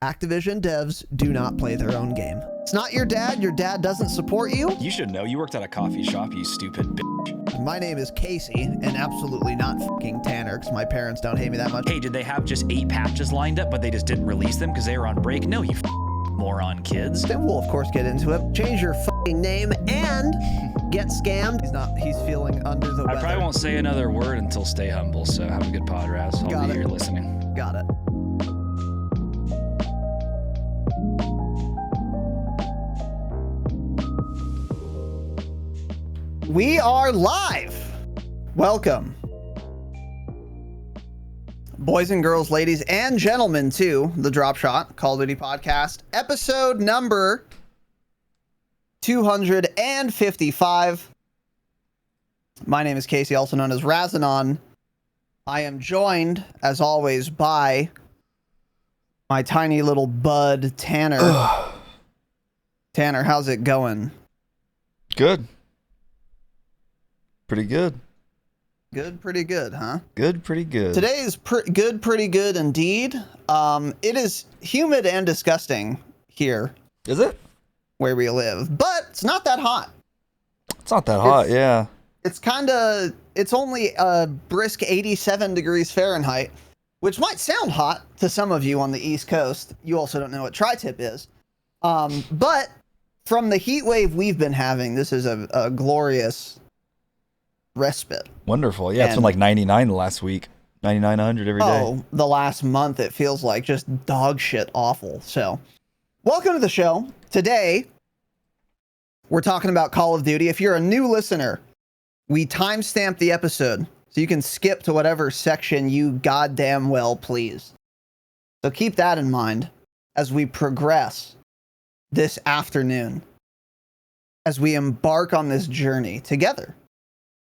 Activision devs do not play their own game. It's not your dad doesn't support you. You should know, you worked at a coffee shop, you stupid bitch. My name is Casey, and absolutely not fucking Tanner, because my parents don't hate me that much. Hey, did they have just 8 patches lined up, but they just didn't release them because they were on break? No, you moron kids. Then we'll, of course, get into it. Change your fucking name and get scammed. He's feeling under the weather. I probably won't say another word until Stay Humble, so have a good pod, Raz. I'll be here listening. Got it. We are live. Welcome. Boys and girls, ladies and gentlemen, to the Dropshot Call of Duty podcast, episode number 255. My name is Casey, also known as Razinon. I am joined, as always, by my tiny little bud, Tanner. Ugh. Tanner, how's it going? Good. Pretty good. Good, pretty good, huh? Good, pretty good. Today is pretty good indeed. It is humid and disgusting here. Is it? Where we live, but it's not that hot. It's not that hot, yeah. It's only a brisk 87 degrees Fahrenheit, which might sound hot to some of you on the East Coast. You also don't know what tri-tip is. But from the heat wave we've been having, this is a glorious respite. Wonderful. Yeah, it's been like 99 the last week. 99, 100 every day. Oh, the last month it feels like just dog shit awful. So, welcome to the show. Today, we're talking about Call of Duty. If you're a new listener, we timestamp the episode so you can skip to whatever section you goddamn well please. So keep that in mind as we progress this afternoon, as we embark on this journey together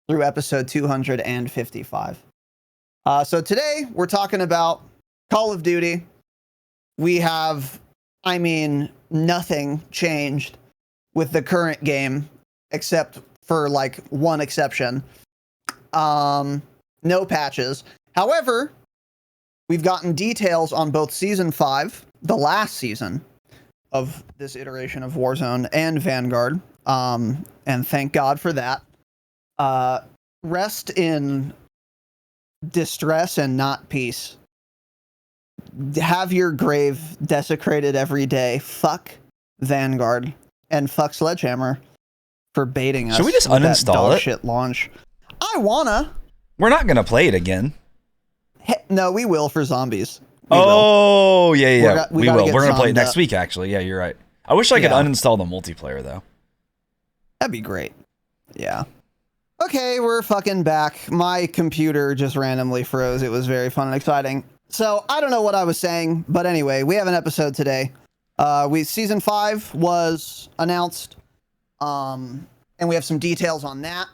through episode 255. So today we're talking about Call of Duty. We have, nothing changed with the current game except for like one exception. No patches. However, we've gotten details on both Season 5, the last season of this iteration of Warzone, and Vanguard. And thank God for that. Rest in distress and not peace. Have your grave desecrated every day. Fuck Vanguard and fuck Sledgehammer for baiting us. Should we just uninstall it? Shit launch. I wanna. We're not going to play it again. No, we will for zombies. Yeah. We will. We're going to play it next up. week, actually. Yeah, you're right. I wish I could uninstall the multiplayer, though. That'd be great. Yeah. Okay, we're fucking back. My computer just randomly froze. It was very fun and exciting. So, I don't know what I was saying, but anyway, we have an episode today. Season 5 was announced, and we have some details on that,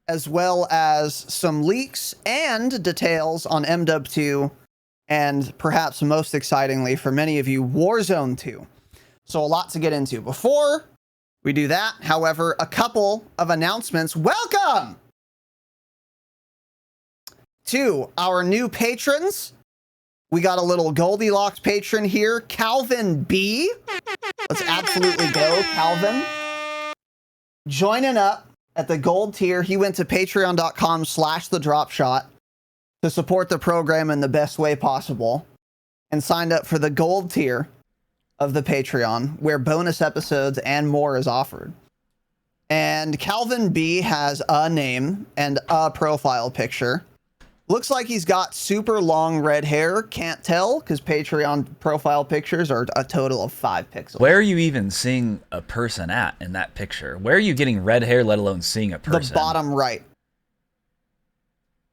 as well as some leaks and details on MW2, and perhaps most excitingly for many of you, Warzone 2. So, a lot to get into. Before we do that, however, a couple of announcements. Welcome to our new patrons. We got a little Goldilocks patron here, Calvin B. Let's absolutely go, Calvin. Joining up at the gold tier. He went to patreon.com/thedropshot to support the program in the best way possible and signed up for the gold tier of the Patreon, where bonus episodes and more is offered. And Calvin B has a name and a profile picture. Looks like he's got super long red hair. Can't tell because Patreon profile pictures are a total of 5 pixels. Where are you even seeing a person at in that picture? Where are you getting red hair, let alone seeing a person? The bottom right.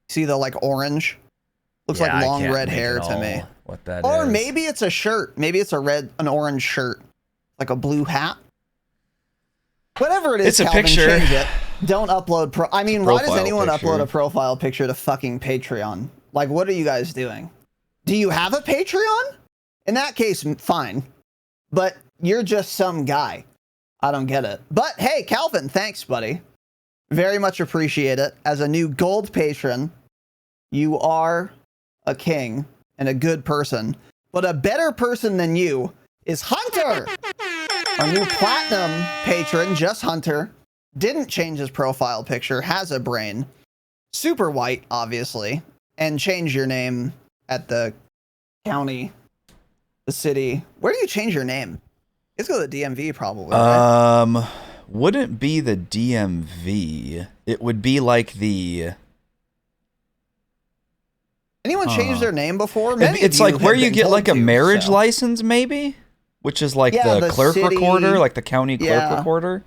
See the like orange? Looks like long red hair to me. What that or is. Maybe it's a shirt. Maybe it's an orange shirt. Like a blue hat. Whatever it is, It's a Calvin, picture. change it. Don't upload why does anyone picture. upload a profile picture to fucking Patreon? Like, what are you guys doing? Do you have a Patreon? In that case, fine. But you're just some guy. I don't get it. But hey, Calvin, thanks, buddy. Very much appreciate it. As a new gold patron, you are a king and a good person. but a better person than you is Hunter. Our new platinum patron, just Hunter, didn't change his profile picture, has a brain, super white, obviously, and change your name at the county, the city. Where do you change your name? Let's go to the DMV probably, right? Wouldn't be the DMV. It would be like the... Anyone changed their name before? It's like where you get like a marriage license, maybe? Which is like the clerk city, recorder, like the county clerk recorder.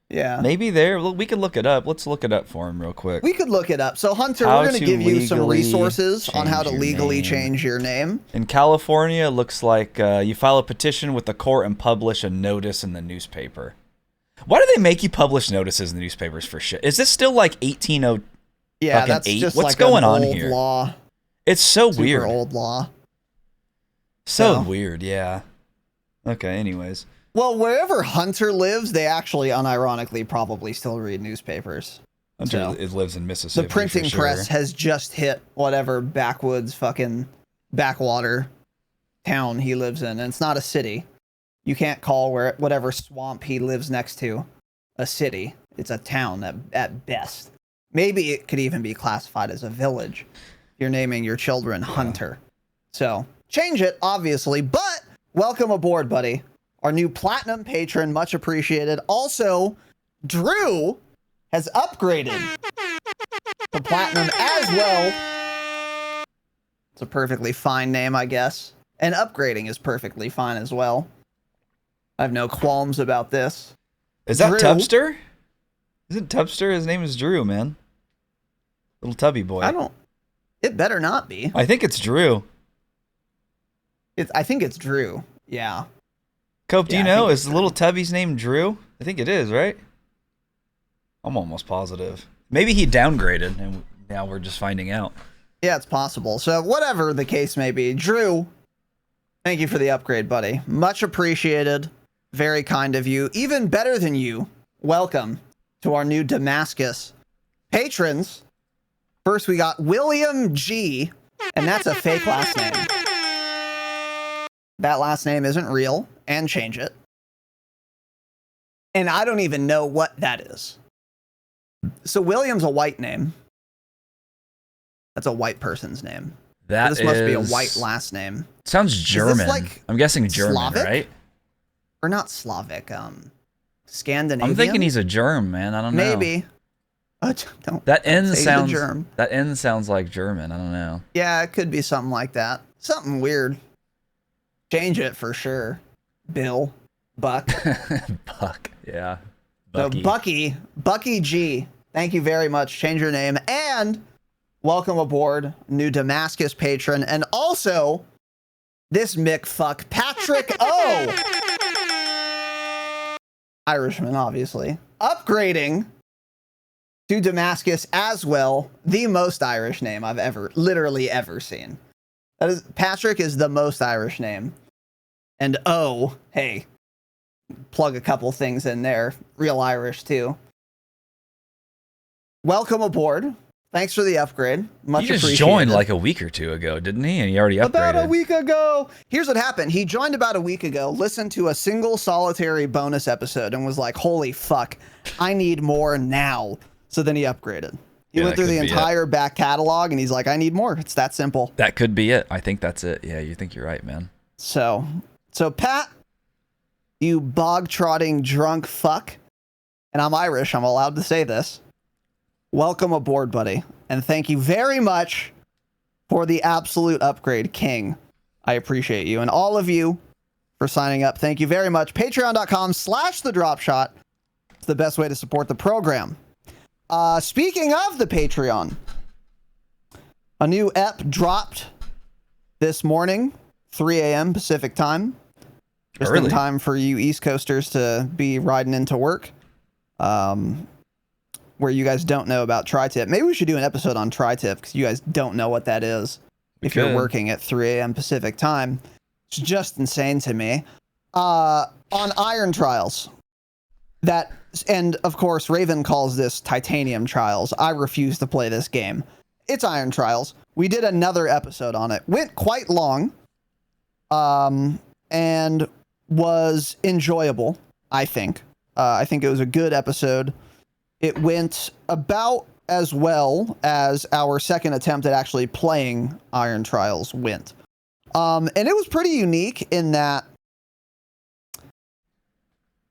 Yeah. Maybe there. We could look it up. Let's look it up for him real quick. We could look it up. So, Hunter, we're going to give you some resources on how to legally change your name. In California, it looks like you file a petition with the court and publish a notice in the newspaper. Why do they make you publish notices in the newspapers for shit? Is this still like 1808? Yeah, that's just What's like going an on old here? Law. It's so Super weird. old law. So weird, yeah. Okay, anyways. Well, wherever Hunter lives, they actually unironically probably still read newspapers. Hunter lives in Mississippi. The printing press has just hit whatever backwoods fucking backwater town he lives in, and it's not a city. You can't call whatever swamp he lives next to a city. It's a town at best. Maybe it could even be classified as a village. You're naming your children Hunter. So change it, obviously, but welcome aboard, buddy. Our new platinum patron, much appreciated. Also, Drew has upgraded to platinum as well. It's a perfectly fine name, I guess. And upgrading is perfectly fine as well. I have no qualms about this. Is that Tubster? Isn't Tubster? His name is Drew, man. Little tubby boy. It better not be. I think it's Drew. I think it's Drew. Yeah. Cope, do you know? Is the little tubby's name Drew? I think it is, right? I'm almost positive. Maybe he downgraded, and now we're just finding out. Yeah, it's possible. So whatever the case may be, Drew, thank you for the upgrade, buddy. Much appreciated. Very kind of you. Even better than you, welcome to our new Damascus patrons. First, we got William G, and that's a fake last name. That last name isn't real, and change it. And I don't even know what that is. So William's a white name. That's a white person's name. This must be a white last name. Sounds German. Like I'm guessing German, Slavic? right? Or not Slavic, Scandinavian. I'm thinking he's a Germ, man. I don't know. Maybe. That N sounds like German. I don't know. Yeah, it could be something like that. Something weird. Change it for sure. Bill. Buck. Buck. Yeah. Bucky. So Bucky G. Thank you very much. Change your name and welcome aboard, new Damascus patron, and also this Mick fuck Patrick O. Irishman, obviously. Upgrading to Damascus as well. The most Irish name I've literally ever seen. Patrick is the most Irish name. And O, hey, plug a couple things in there. Real Irish too. Welcome aboard. Thanks for the upgrade. Much appreciated. He just joined like a week or two ago, didn't he? And he already upgraded. About a week ago. Here's what happened. He joined about a week ago, listened to a single solitary bonus episode, and was like, holy fuck, I need more now. So then he upgraded. He went through the entire back catalog, and he's like, I need more. It's that simple. That could be it. I think that's it. Yeah, you think you're right, man. So Pat, you bog-trotting drunk fuck, and I'm Irish, I'm allowed to say this. Welcome aboard, buddy. And thank you very much for the absolute upgrade, King. I appreciate you. And all of you for signing up. Thank you very much. Patreon.com/thedropshot. It's the best way to support the program. Speaking of the Patreon, a new ep dropped this morning, 3 a.m. Pacific time. Just in time for you East Coasters to be riding into work. Where you guys don't know about tri-tip. Maybe we should do an episode on tri-tip because you guys don't know what that is. If you're working at 3 a.m. Pacific time. It's just insane to me. On Iron Trials. And of course, Raven calls this Titanium Trials. I refuse to play this game. It's Iron Trials. We did another episode on it. Went quite long. and was enjoyable, I think. I think it was a good episode. It went about as well as our second attempt at actually playing Iron Trials went. And it was pretty unique in that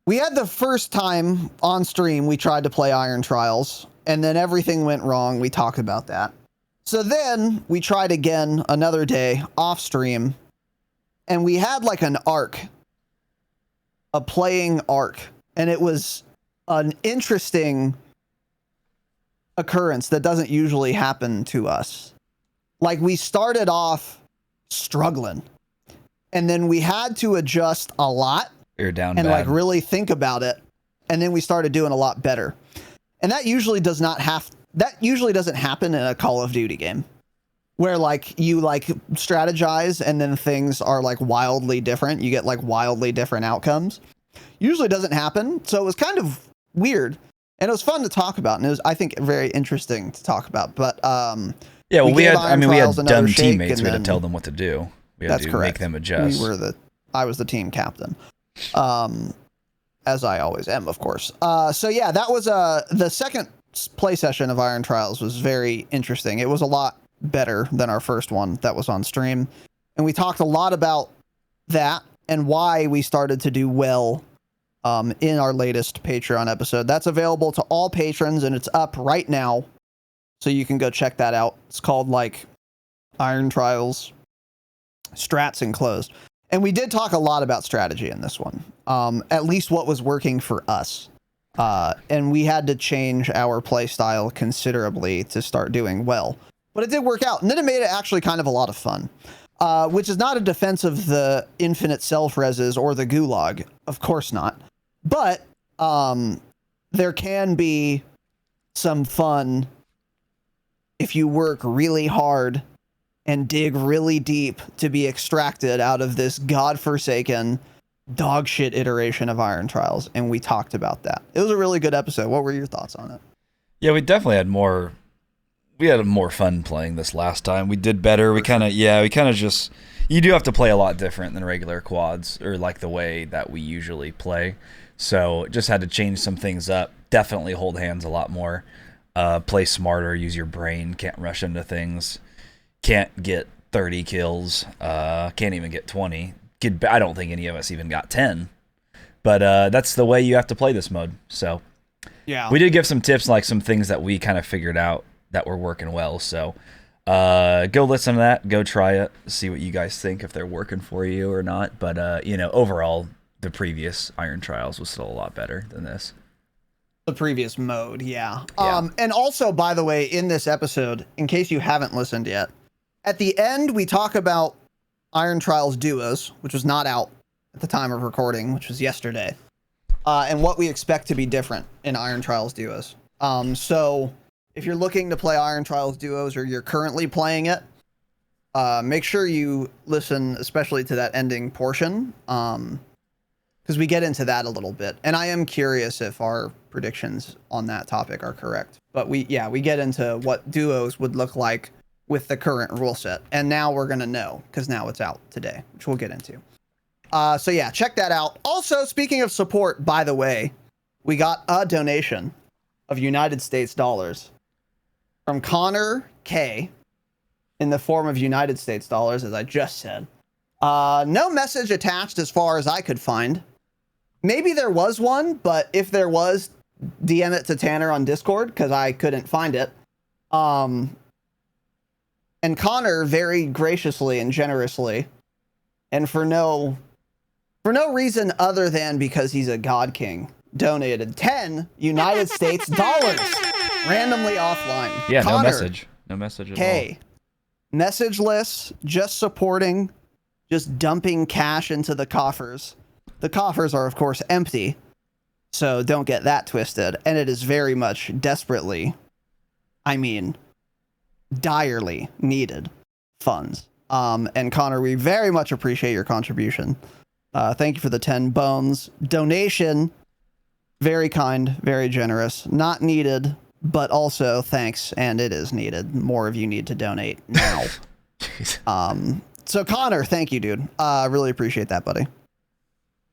we had the first time on stream we tried to play Iron Trials, and then everything went wrong. We talked about that. So then we tried again another day off stream, and we had like an arc, a playing arc, and it was an interesting occurrence that doesn't usually happen to us. Like, we started off struggling, and then we had to adjust a lot. You're down and bad. like really think about it, and then we started doing a lot better. And that usually doesn't happen in a Call of Duty game, where like you like strategize and then things are like wildly different. You get like wildly different outcomes. Usually doesn't happen. So it was kind of weird, and it was fun to talk about, and it was, I think, very interesting to talk about. But yeah, well, we had Trials another dumb shake, teammates. and We had then- to tell them what to do. We had That's to correct. make them adjust. I was the team captain, as I always am, of course. So yeah, that was the second play session of Iron Trials was very interesting. It was a lot better than our first one that was on stream, and we talked a lot about that and why we started to do well in our latest Patreon episode. That's available to all patrons, and it's up right now, so you can go check that out. It's called like Iron Trials Strats Enclosed. And we did talk a lot about strategy in this one, at least what was working for us. And we had to change our play style considerably to start doing well. But it did work out. And then it made it actually kind of a lot of fun, which is not a defense of the infinite self-reses or the gulag. Of course not. But there can be some fun if you work really hard and dig really deep to be extracted out of this godforsaken dog shit iteration of Iron Trials, and we talked about that. It was a really good episode. What were your thoughts on it? Yeah, we definitely had more. We had more fun playing this last time. We did better. We kind of just. You do have to play a lot different than regular quads, or like the way that we usually play. So just had to change some things up. Definitely hold hands a lot more. Play smarter. Use your brain. Can't rush into things. Can't get 30 kills. Can't even get 20. I don't think any of us even got 10. But that's the way you have to play this mode. So yeah, we did give some tips, like some things that we kind of figured out that were working well. So go listen to that. Go try it. See what you guys think, if they're working for you or not. But overall, the previous Iron Trials was still a lot better than this. the previous mode, yeah. And also, by the way, in this episode, in case you haven't listened yet, at the end we talk about Iron Trials duos, which was not out at the time of recording, which was yesterday, and what we expect to be different in Iron Trials duos. So if you're looking to play Iron Trials duos, or you're currently playing it, make sure you listen especially to that ending portion, because we get into that a little bit, and I am curious if our predictions on that topic are correct. But we get into what duos would look like with the current rule set, and now we're gonna know, because now it's out today, which we'll get into. So yeah, check that out. Also, speaking of support, by the way, we got a donation of United States dollars from Connor K in the form of United States dollars, as I just said. No message attached as far as I could find. Maybe there was one, but if there was, DM it to Tanner on Discord, because I couldn't find it. And Connor very graciously and generously, and for no reason other than because he's a God King, donated 10 United States dollars randomly offline. Yeah, Connor, no message at all. K, messageless, just supporting, just dumping cash into the coffers. The coffers are, of course, empty, so don't get that twisted. And it is very much desperately, direly needed funds. And Connor, we very much appreciate your contribution. Thank you for the 10 bones donation. Very kind, very generous. Not needed, but also thanks, and it is needed. More of you need to donate now. So Connor, thank you, dude. I really appreciate that, buddy.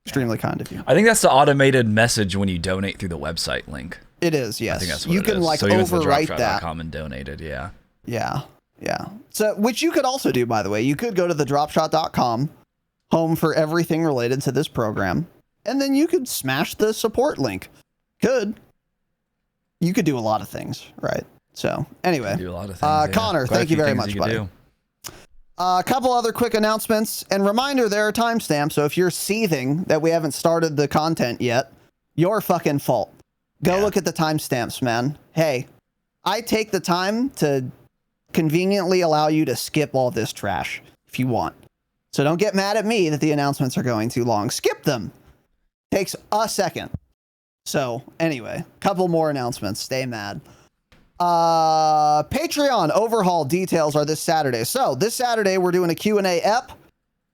Extremely kind of you. I think that's the automated message when you donate through the website link. It is, yes. I think that's what you it can is. like so overwrite that. And donated, yeah. Yeah, yeah. So, which you could also do, by the way. You could go to the dropshot.com, home for everything related to this program, and then you could smash the support link. You could do a lot of things, right? So, anyway. Do a lot of things, Connor, thank you very much, buddy. A couple other quick announcements, and reminder, there are timestamps, so if you're seething that we haven't started the content yet, your fucking fault. Go look at the timestamps, man. Hey, I take the time to conveniently allow you to skip all this trash if you want. So don't get mad at me that the announcements are going too long. Skip them. Takes a second. So anyway, couple more announcements. Stay mad. Patreon overhaul details are this Saturday. So this Saturday we're doing a Q&A ep.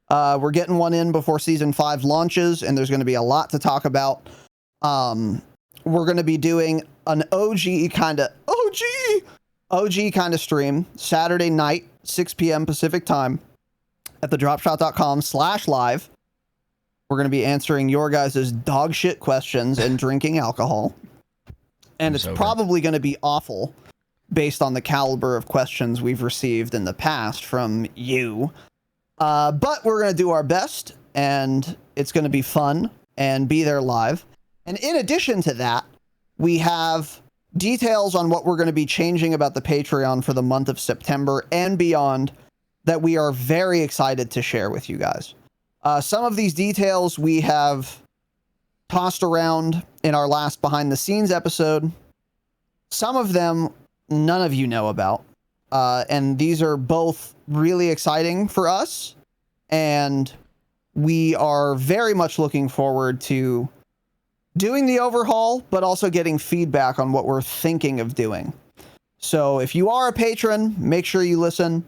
We're getting one in before season 5 launches, and there's going to be a lot to talk about. We're going to be doing an OG kind of stream Saturday night, 6 p.m. Pacific time at the dropshot.com/live. We're going to be answering your guys' dog shit questions and drinking alcohol. And it's probably going to be awful based on the caliber of questions we've received in the past from you. But we're going to do our best, and it's going to be fun and be there live. And in addition to that, we have details on what we're going to be changing about the Patreon for the month of September and beyond that we are very excited to share with you guys. Some of these details we have tossed around in our last behind the scenes episode. Some of them none of you know about. And these are both really exciting for us. And we are very much looking forward to doing the overhaul, but also getting feedback on what we're thinking of doing. So if you are a patron, make sure you listen.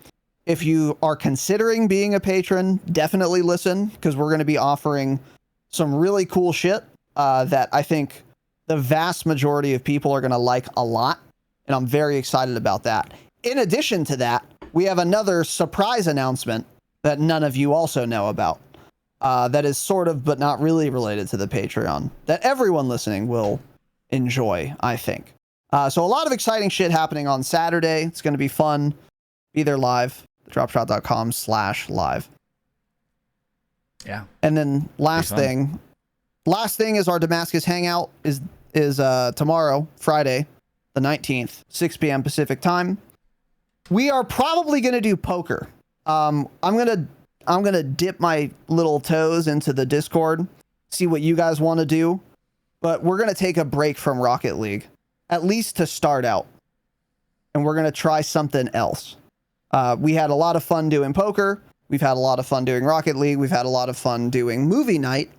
If you are considering being a patron, definitely listen, because we're going to be offering some really cool shit that I think the vast majority of people are going to like a lot. And I'm very excited about that. In addition to that, we have another surprise announcement that none of you also know about. That is sort of, but not really related to the Patreon, that everyone listening will enjoy, I think. So a lot of exciting shit happening on Saturday. It's going to be fun. Be there live, dropshot.com/live. Yeah. And then last thing is our Damascus Hangout is tomorrow, Friday, the 19th, 6 p.m. Pacific time. We are probably going to do poker. I'm going to dip my little toes into the Discord, see what you guys want to do, but we're going to take a break from Rocket League, at least to start out. And we're going to try something else. We had a lot of fun doing poker. We've had a lot of fun doing Rocket League. We've had a lot of fun doing movie night.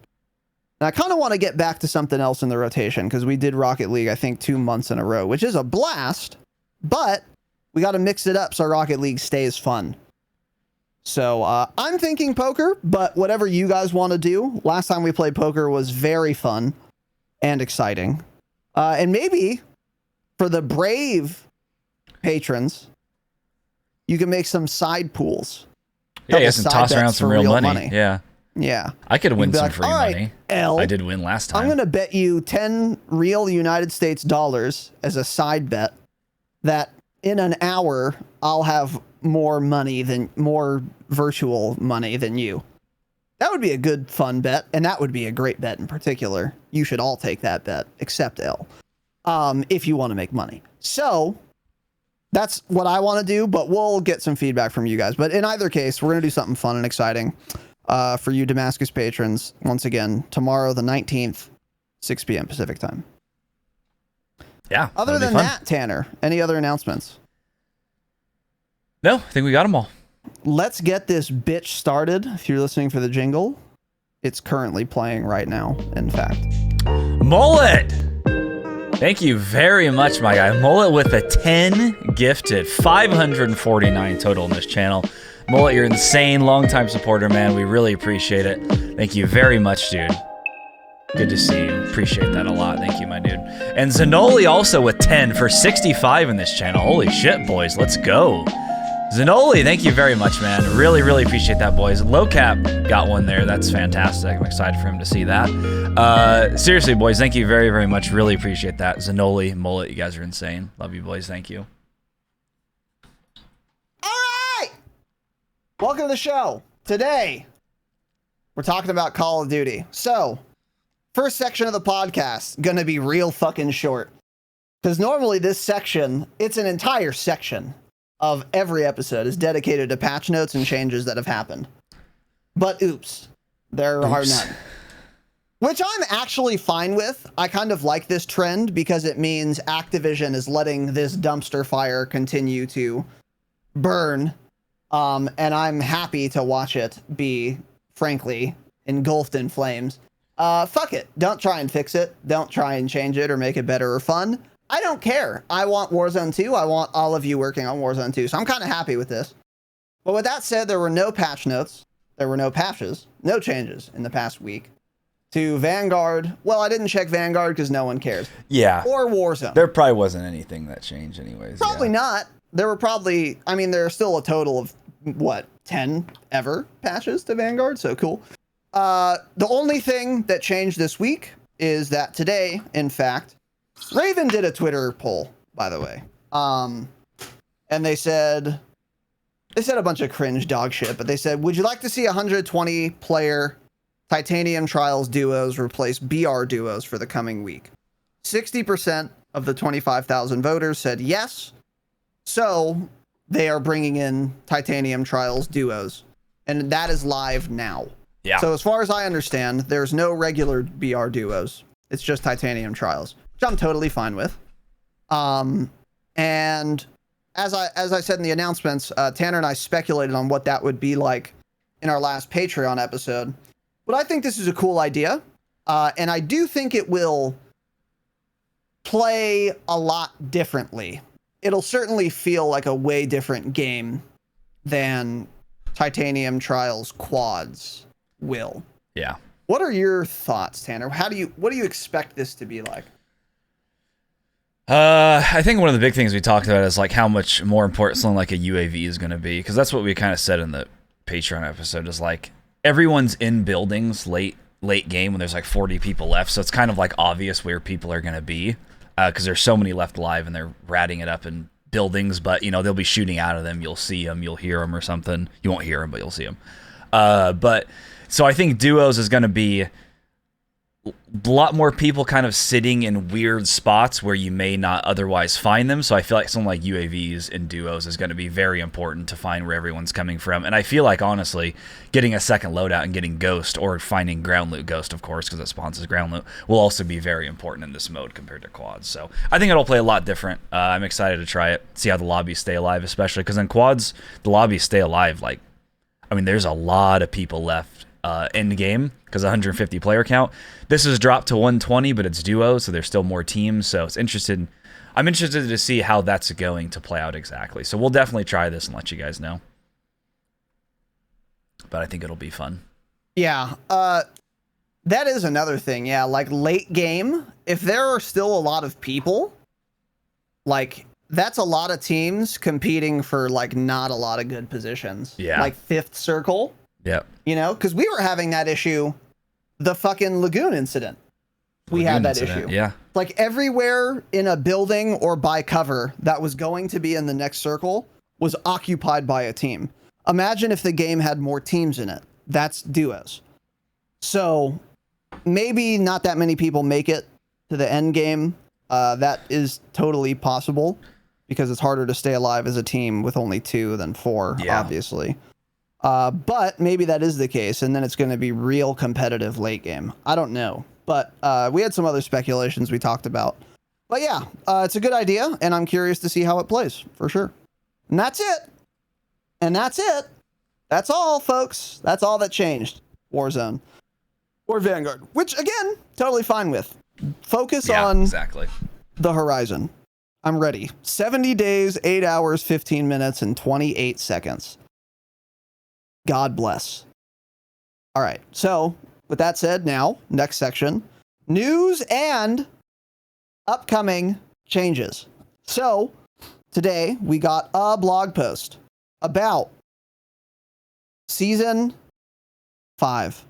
And I kind of want to get back to something else in the rotation, because we did Rocket League, I think, 2 months in a row, which is a blast, but we got to mix it up so Rocket League stays fun. So I'm thinking poker, but whatever you guys want to do. Last time we played poker was very fun and exciting. And maybe for the brave patrons, you can make some side pools. Yeah, you can toss around some real money. Yeah. Yeah. I could win some free money. L, I did win last time. I'm going to bet you 10 real United States dollars as a side bet that in an hour I'll have more virtual money than you. That would be a good fun bet, and that would be a great bet in particular. You should all take that bet, except L, if you want to make money. So that's what I want to do, but we'll get some feedback from you guys. But in either case, we're going to do something fun and exciting for you Damascus patrons. Once again, tomorrow, the 19th, 6 p.m. Pacific time. Yeah. Other than that, Tanner, any other announcements? No, I think we got them all. Let's get this bitch started. If you're listening for the jingle, it's currently playing right now, in fact. Mullet! Thank you very much, my guy. Mullet with a 10 gifted, 549 total in this channel. Mullet, you're insane, longtime supporter, man. We really appreciate it. Thank you very much, dude. Good to see you. Appreciate that a lot. Thank you, my dude. And Zanoli also with 10 for 65 in this channel. Holy shit, boys. Let's go. Zanoli, thank you very much, man. Really, really appreciate that, boys. Low Cap got one there. That's fantastic. I'm excited for him to see that. Seriously, boys, thank you very, very much. Really appreciate that. Zanoli, Mullet, you guys are insane. Love you, boys. Thank you. All right. Welcome to the show. Today, we're talking about Call of Duty. So, first section of the podcast, gonna be real fucking short. Because normally this section, it's an entire section of every episode is dedicated to patch notes and changes that have happened. But oops, there are none. Which I'm actually fine with. I kind of like this trend because it means Activision is letting this dumpster fire continue to burn. And I'm happy to watch it be, frankly, engulfed in flames. Fuck it. Don't try and fix it. Don't try and change it or make it better or fun. I don't care. I want Warzone 2. I want all of you working on Warzone 2. So I'm kind of happy with this. But with that said, there were no patch notes. There were no patches. No changes in the past week. To Vanguard. Well, I didn't check Vanguard because no one cares. Yeah. Or Warzone. There probably wasn't anything that changed anyways. Probably not. There were probably, I mean, there are still a total of, what, 10 ever patches to Vanguard? So cool. The only thing that changed this week is that today, in fact, Raven did a Twitter poll, by the way. And they said a bunch of cringe dog shit, but they said, would you like to see 120 player Titanium Trials duos replace BR duos for the coming week? 60% of the 25,000 voters said yes. So they are bringing in Titanium Trials duos, and that is live now. Yeah. So as far as I understand, there's no regular BR duos. It's just Titanium Trials, which I'm totally fine with. And as I said in the announcements, Tanner and I speculated on what that would be like in our last Patreon episode. But I think this is a cool idea. And I do think it will play a lot differently. It'll certainly feel like a way different game than Titanium Trials quads will. Yeah. What are your thoughts, Tanner? What do you expect this to be like? I think one of the big things we talked about is like how much more important something like a UAV is going to be, because that's what we kind of said in the Patreon episode, is like everyone's in buildings late game when there's like 40 people left, so it's kind of like obvious where people are going to be, because there's so many left alive and they're ratting it up in buildings, but you know they'll be shooting out of them. You'll see them, you'll hear them or something. You won't hear them, but you'll see them. But so I think duos is going to be a lot more people kind of sitting in weird spots where you may not otherwise find them. So I feel like something like UAVs and duos is going to be very important to find where everyone's coming from. And I feel like, honestly, getting a second loadout and getting Ghost, or finding ground loot Ghost, of course, because it spawns as ground loot, will also be very important in this mode compared to quads. So I think it'll play a lot different. I'm excited to try it, see how the lobbies stay alive, especially because in quads, the lobbies stay alive. Like, I mean, there's a lot of people left end game because 150 player count. This is dropped to 120, but it's duo, so there's still more teams. So I'm interested to see how that's going to play out exactly. So we'll definitely try this and let you guys know. But I think it'll be fun. Yeah, that is another thing. Yeah, like late game, if there are still a lot of people, like that's a lot of teams competing for like not a lot of good positions. Yeah. Like fifth circle. Yep. You know, because we were having that issue, the fucking Lagoon incident. We had that issue. Yeah. Like everywhere in a building or by cover that was going to be in the next circle was occupied by a team. Imagine if the game had more teams in it. That's duos. So maybe not that many people make it to the end game. That is totally possible because it's harder to stay alive as a team with only 2 than 4, obviously. But maybe that is the case, and then it's going to be real competitive late game. I don't know. But we had some other speculations we talked about. But yeah, it's a good idea, and I'm curious to see how it plays, for sure. And that's it. And that's it. That's all, folks. That's all that changed. Warzone. Or Vanguard. Which, again, totally fine with. Focus on exactly the horizon. I'm ready. 70 days, 8 hours, 15 minutes, and 28 seconds. God bless. All right. So with that said, now next section, news and upcoming changes. So today we got a blog post about Season 5.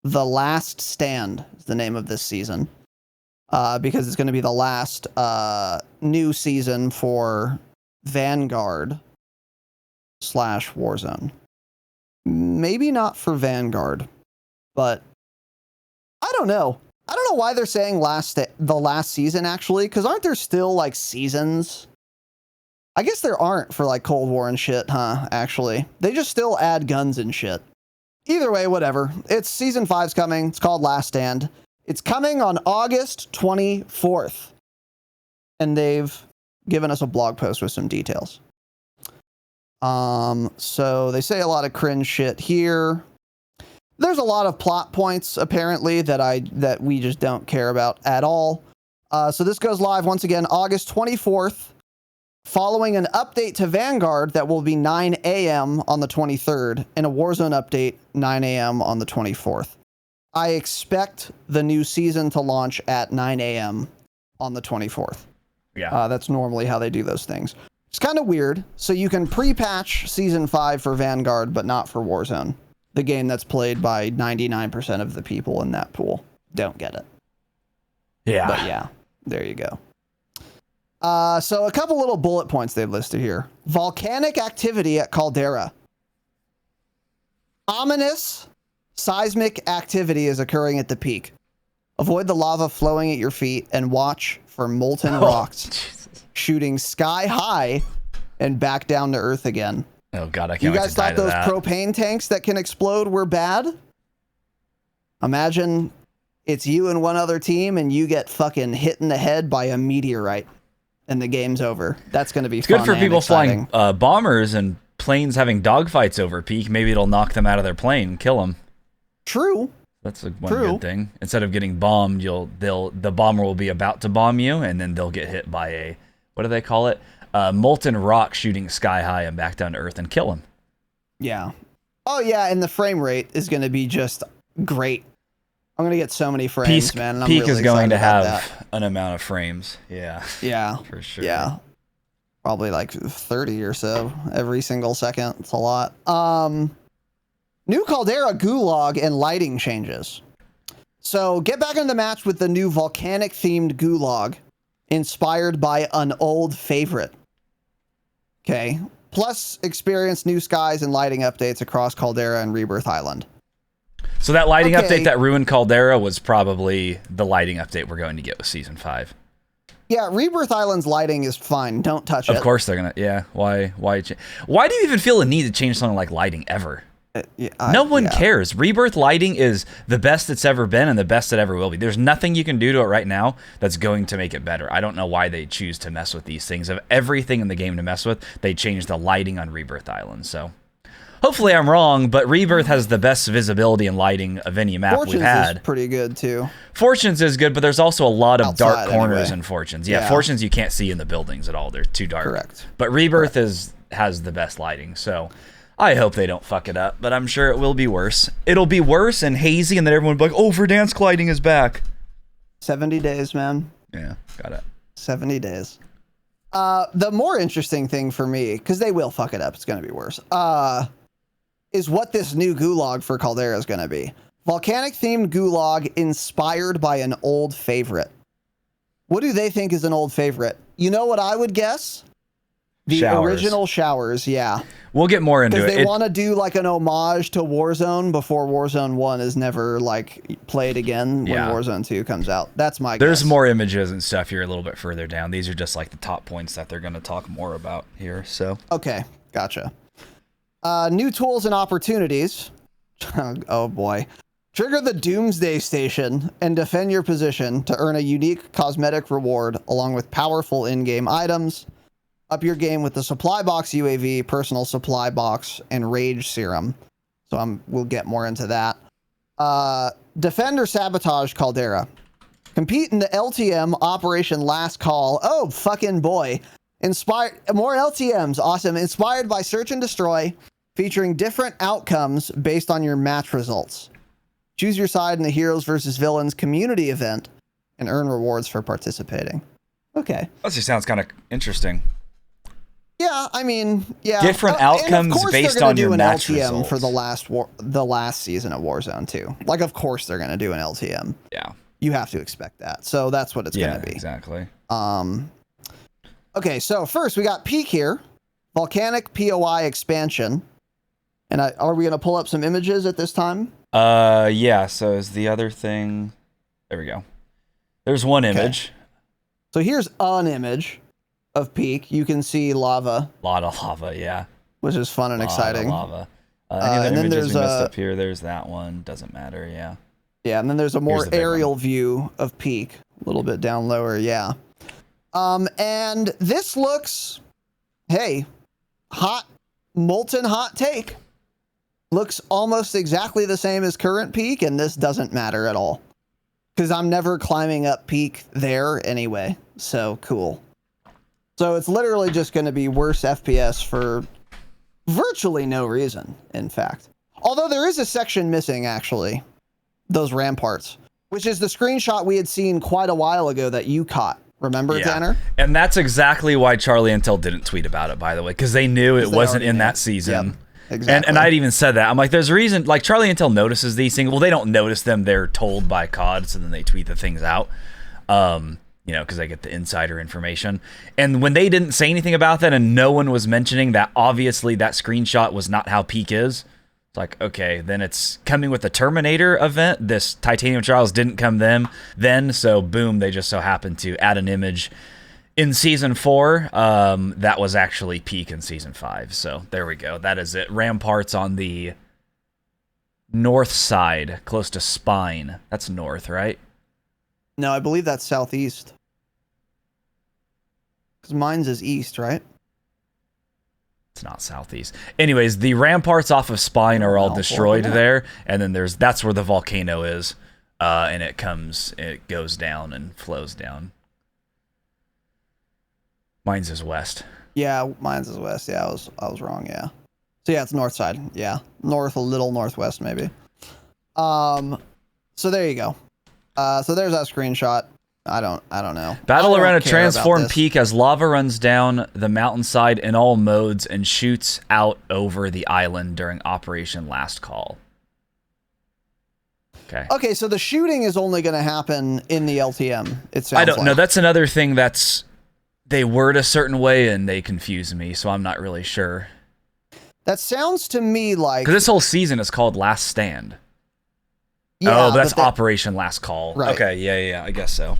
The Last Stand is the name of this season. Because it's going to be the last new season for Vanguard / Warzone. Maybe not for Vanguard, but I don't know. I don't know why they're saying the last season, actually, because aren't there still, like, seasons? I guess there aren't for, like, Cold War and shit, huh, actually. They just still add guns and shit. Either way, whatever. It's Season 5's coming. It's called Last Stand. It's coming on August 24th. And they've given us a blog post with some details. So they say a lot of cringe shit here. There's a lot of plot points, apparently, that we just don't care about at all. So this goes live once again, August 24th, following an update to Vanguard that will be 9 a.m. on the 23rd, and a Warzone update 9 a.m. on the 24th. I expect the new season to launch at 9 a.m. on the 24th. Yeah. That's normally how they do those things. It's kind of weird. So you can pre-patch Season 5 for Vanguard, but not for Warzone. The game that's played by 99% of the people in that pool don't get it. Yeah. But yeah, there you go. So a couple little bullet points they've listed here. Volcanic activity at Caldera. Ominous seismic activity is occurring at the peak. Avoid the lava flowing at your feet and watch for molten rocks shooting sky high and back down to earth again. Oh god, I can't You wait guys to die thought to those that. propane tanks that can explode were bad? Imagine it's you and one other team and you get fucking hit in the head by a meteorite and the game's over. That's going to be fun. Good for and people exciting. flying bombers and planes having dogfights over peak. Maybe it'll knock them out of their plane and kill them. True. That's one good thing. Instead of getting bombed, the bomber will be about to bomb you, and then they'll get hit by a, what do they call it? Molten rock shooting sky high and back down to earth and kill them. Yeah. Oh yeah, and the frame rate is going to be just great. I'm going to get so many frames, man. And I'm peak really is going to excited about have an amount of frames. Yeah. Yeah. For sure. Yeah. Probably like 30 or so every single second. It's a lot. New Caldera Gulag and lighting changes. So get back into the match with the new volcanic themed Gulag, inspired by an old favorite. Okay. Plus experience new skies and lighting updates across Caldera and Rebirth Island. So that lighting update that ruined Caldera was probably the lighting update we're going to get with Season 5. Yeah, Rebirth Island's lighting is fine. Don't touch it. Of course they're going to. Yeah. Why do you even feel a need to change something like lighting ever? No one cares. Rebirth lighting is the best it's ever been and the best it ever will be. There's nothing you can do to it right now that's going to make it better. I don't know why they choose to mess with these things. Of everything in the game to mess with, they changed the lighting on Rebirth Island. So hopefully I'm wrong, but Rebirth has the best visibility and lighting of any map we've had. Fortunes is pretty good too. Fortunes is good, but there's also a lot of dark corners anyway. in Fortunes. Yeah, Fortunes you can't see in the buildings at all. They're too dark. Correct. But Rebirth has the best lighting, so I hope they don't fuck it up, but I'm sure it will be worse. It'll be worse and hazy, and then everyone will be like, oh, Verdansk lighting is back. 70 days, man. Yeah, got it. 70 days. The more interesting thing for me, because they will fuck it up, it's going to be worse, is what this new Gulag for Caldera is going to be. Volcanic-themed Gulag inspired by an old favorite. What do they think is an old favorite? You know what I would guess? The original showers, yeah. We'll get more into it. Because they want to do like an homage to Warzone before Warzone 1 is never like played again when Warzone 2 comes out. That's my guess. There's more images and stuff here a little bit further down. These are just like the top points that they're going to talk more about here. So okay, gotcha. New tools and opportunities. Oh boy. Trigger the Doomsday Station and defend your position to earn a unique cosmetic reward along with powerful in-game items. Up your game with the Supply Box UAV, Personal Supply Box, and Rage Serum. So we'll get more into that. Defend or sabotage Caldera. Compete in the LTM Operation Last Call. Oh, fucking boy. More LTMs. Awesome. Inspired by Search and Destroy, featuring different outcomes based on your match results. Choose your side in the Heroes vs. Villains community event and earn rewards for participating. Okay. that just sounds kind of interesting. Yeah, I mean, yeah. Different outcomes based on your match LTM results. for the last season of Warzone too. Like, of course they're going to do an LTM. Yeah. You have to expect that. So that's what it's going to be. Exactly. Okay, so first we got Peak here, Volcanic POI expansion, and are we going to pull up some images at this time? Yeah. So is the other thing? There we go. There's one image. So here's an image of Peak. You can see lava. A lot of lava. Yeah. Which is fun and exciting. Lava. Any other and then images there's we missed up here? There's that one. Doesn't matter. Yeah. Yeah, and then there's a more the big aerial view of Peak, a little bit down lower. Yeah. And this looks, hey, hot, molten hot take. Looks almost exactly the same as current Peak, and this doesn't matter at all. Because I'm never climbing up Peak there anyway. So cool. So it's literally just going to be worse FPS for virtually no reason, in fact. Although there is a section missing, actually. Those ramparts. Which is the screenshot we had seen quite a while ago that you caught. Remember, Tanner? And that's exactly why Charlie Intel didn't tweet about it, by the way. Because they knew it wasn't in that season. Yep. Exactly. And I'd even said that. I'm like, there's a reason, like Charlie Intel notices these things. Well, they don't notice them. They're told by COD, so then they tweet the things out. You know, because they get the insider information. And when they didn't say anything about that and no one was mentioning that, obviously that screenshot was not how Peak is. It's like, okay, then it's coming with the Terminator event. This Titanium Trials didn't come then. So boom, they just so happened to add an image in Season 4, that was actually Peak in Season 5. So there we go. That is it. Ramparts on the north side, close to Spine. That's north, right? No, I believe that's southeast. Because mine's is east, right? It's not southeast. Anyways, the ramparts off of Spine are all destroyed there. And then that's where the volcano is. And it goes down and flows down. Mine's is west. Yeah, mine's is west. Yeah, I was wrong. Yeah. So yeah, it's north side. Yeah, north, a little northwest maybe. So there you go. So there's that screenshot. I don't know. Battle around a transformed Peak as lava runs down the mountainside in all modes and shoots out over the island during Operation Last Call. Okay, so the shooting is only going to happen in the LTM. It sounds I don't know. That's another thing that's they word a certain way and they confuse me, so I'm not really sure. That sounds to me like... Because this whole season is called Last Stand. Yeah, but that's Operation Last Call. Right. Okay, yeah, I guess so.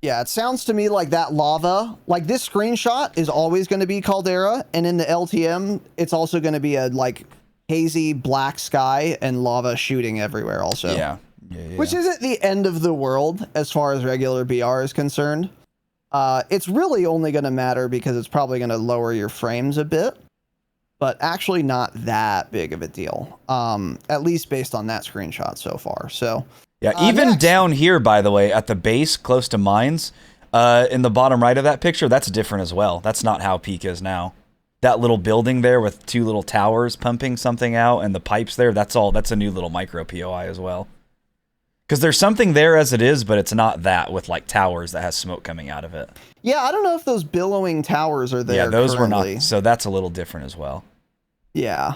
Yeah, it sounds to me like that lava, like this screenshot is always going to be Caldera, and in the LTM, it's also going to be a like hazy black sky and lava shooting everywhere also. Yeah. Which isn't the end of the world as far as regular BR is concerned. It's really only going to matter because it's probably going to lower your frames a bit, but actually not that big of a deal. At least based on that screenshot so far. So yeah, even down here, by the way, at the base close to mines, in the bottom right of that picture, that's different as well. That's not how Peak is now. That little building there with two little towers pumping something out and the pipes there, that's a new little micro POI as well. Because there's something there as it is, but it's not that with like towers that has smoke coming out of it. Yeah, I don't know if those billowing towers are there. Yeah, those currently. were not. So that's a little different as well. Yeah.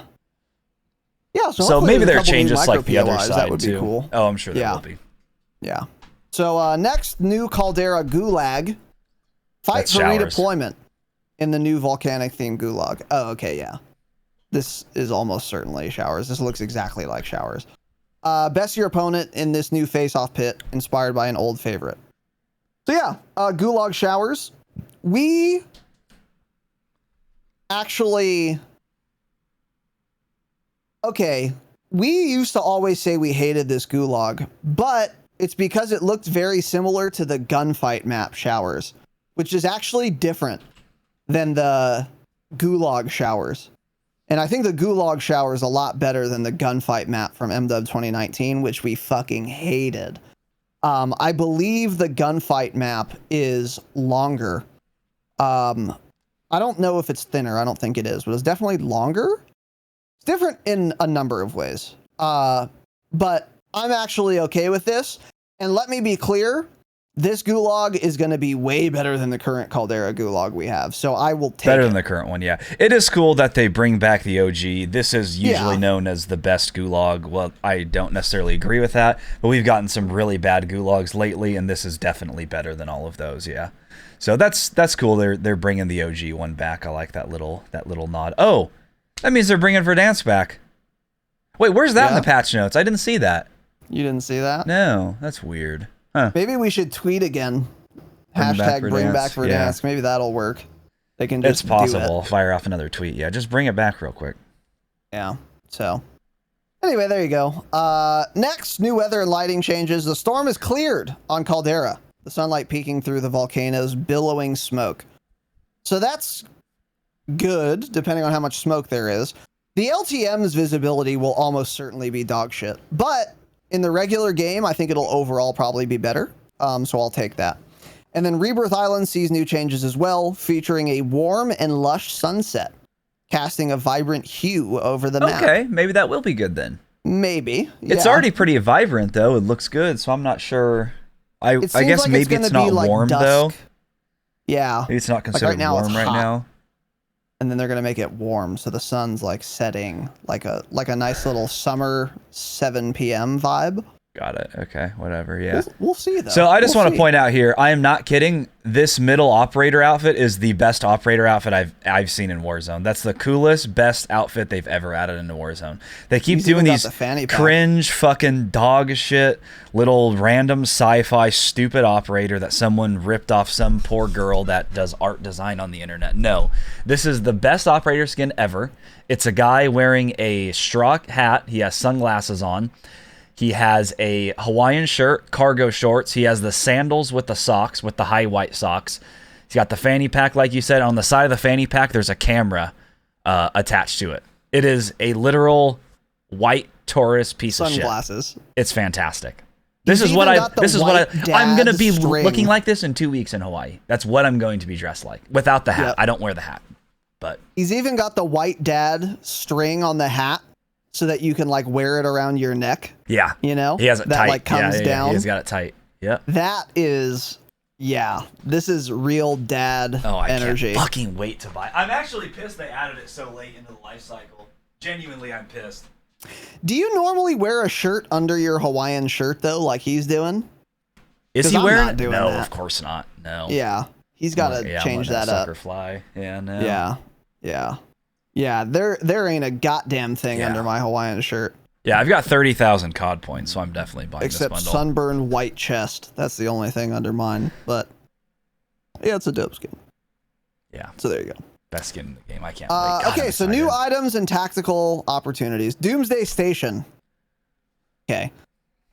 Yeah, so maybe there are changes like the other side that would too. Be cool. Oh, I'm sure there will be. Yeah. So next, new Caldera Gulag. Fight for redeployment in the new volcanic themed Gulag. Oh, okay, yeah. This is almost certainly Showers. This looks exactly like Showers. Best your opponent in this new face-off pit, inspired by an old favorite. So yeah, Gulag Showers. We actually... Okay, we used to always say we hated this Gulag, but it's because it looked very similar to the gunfight map Showers, which is actually different than the Gulag Showers. And I think the Gulag Shower is a lot better than the gunfight map from MW 2019, which we fucking hated. I believe the gunfight map is longer. I don't know if it's thinner. I don't think it is, but it's definitely longer. It's different in a number of ways. But I'm actually okay with this. And let me be clear, This gulag is going to be way better than the current Caldera gulag we have. So I will take Better it. than the current one, yeah. It is cool that they bring back the OG. This is usually known as the best gulag. Well, I don't necessarily agree with that, but we've gotten some really bad gulags lately, and this is definitely better than all of those, yeah. So that's cool. They're bringing the OG one back. I like that little nod. Oh, that means they're bringing Verdansk back. Wait, where's that in the patch notes? I didn't see that. You didn't see that? No, that's weird. Huh. Maybe we should tweet again. Bring back Bring back Verdansk. yeah. Maybe that'll work. They can just It's possible. do I'll fire off another tweet. Yeah, just bring it back real quick. Yeah. So anyway, there you go. Next, new weather and lighting changes. The storm is cleared on Caldera. The sunlight peeking through the volcano's billowing smoke. So that's good, depending on how much smoke there is. The LTM's visibility will almost certainly be dog shit. But in the regular game, I think it'll overall probably be better. So I'll take that. And then Rebirth Island sees new changes as well, featuring a warm and lush sunset, casting a vibrant hue over the map. Okay, maybe that will be good then. Maybe. It's already pretty vibrant, though. It looks good, so I'm not sure. I guess like maybe it's not warm, though. Yeah. Maybe it's not considered warm right now. And then they're going to make it warm, so the sun's like setting like a nice little summer 7 p.m. vibe. Got it. Okay, whatever. Yeah. We'll see, though. So I just want to point out here, I am not kidding. This middle operator outfit is the best operator outfit I've seen in Warzone. That's the coolest, best outfit they've ever added into Warzone. They keep doing these cringe fucking dog shit, little random sci-fi stupid operator that someone ripped off some poor girl that does art design on the internet. No, this is the best operator skin ever. It's a guy wearing a straw hat. He has sunglasses on. He has a Hawaiian shirt, cargo shorts. He has the sandals with the socks, with the high white socks. He's got the fanny pack, like you said. On the side of the fanny pack, there's a camera attached to it. It is a literal white Taurus piece of shit. Sunglasses. It's fantastic. I'm going to be looking like this in 2 weeks in Hawaii. That's what I'm going to be dressed like. Without the hat. Yep. I don't wear the hat. But he's even got the white dad string on the hat, so that you can like wear it around your neck. Yeah. You know? He has it that tight. Like comes down. He's got it tight. Yeah. That is, this is real dad energy. I can't fucking wait to buy. I'm actually pissed they added it so late into the life cycle. Genuinely, I'm pissed. Do you normally wear a shirt under your Hawaiian shirt though, like he's doing? Is he wearing it? No, of course not. No. Yeah. He's got to change that up. Sucker fly. Yeah, no. Yeah. Yeah. Yeah, there ain't a goddamn thing under my Hawaiian shirt. Yeah, I've got 30,000 COD points, so I'm definitely buying this bundle. Except sunburned white chest. That's the only thing under mine. But yeah, it's a dope skin. Yeah. So there you go. Best skin in the game. I can't wait. Okay, so new items and tactical opportunities. Doomsday Station. Okay.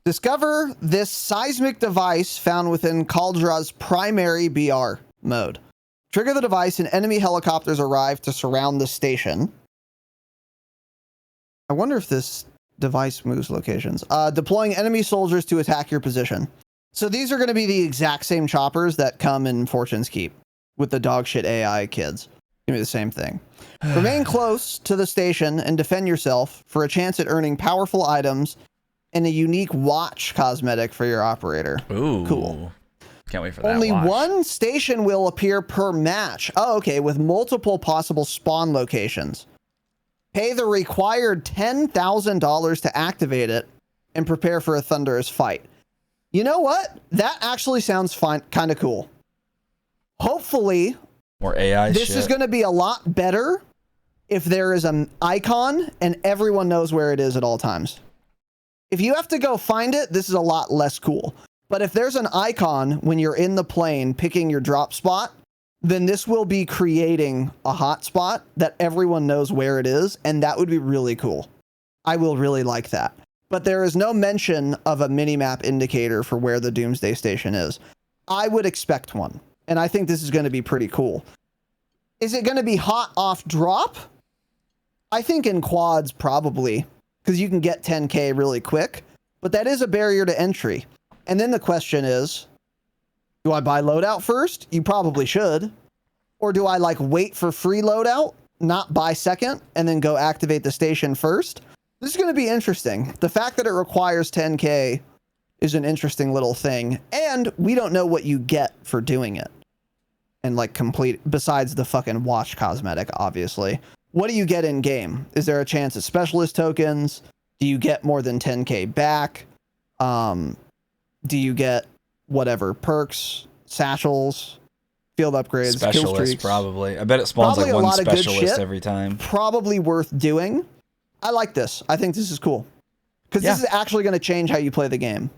Discover this seismic device found within Caldra's primary BR mode. Trigger the device and enemy helicopters arrive to surround the station. I wonder if this device moves locations. Deploying enemy soldiers to attack your position. So these are going to be the exact same choppers that come in Fortune's Keep with the dogshit AI kids. Give me the same thing. Remain close to the station and defend yourself for a chance at earning powerful items and a unique watch cosmetic for your operator. Ooh. Cool. Can't wait for that. Only one station will appear per match. Oh, okay, with multiple possible spawn locations. Pay the required $10,000 to activate it and prepare for a thunderous fight. You know what? That actually sounds kind of cool. Hopefully, more AI this is going to be a lot better if there is an icon and everyone knows where it is at all times. If you have to go find it, this is a lot less cool. But if there's an icon when you're in the plane picking your drop spot, then this will be creating a hotspot that everyone knows where it is, and that would be really cool. I will really like that. But there is no mention of a minimap indicator for where the Doomsday Station is. I would expect one, and I think this is going to be pretty cool. Is it going to be hot off drop? I think in quads probably, because you can get 10K really quick, but that is a barrier to entry. And then the question is, do I buy loadout first? You probably should. Or do I like wait for free loadout, not buy second, and then go activate the station first? This is going to be interesting. The fact that it requires 10K is an interesting little thing. And we don't know what you get for doing it. And like complete, besides the fucking watch cosmetic, obviously. What do you get in game? Is there a chance at specialist tokens? Do you get more than 10k back? Do you get whatever perks, satchels, field upgrades, kill Specialist, streaks? probably. I bet it spawns Probably like a one lot of good specialist shit. every time. Probably worth doing. I like this. I think this is cool. Because this is actually going to change how you play the game.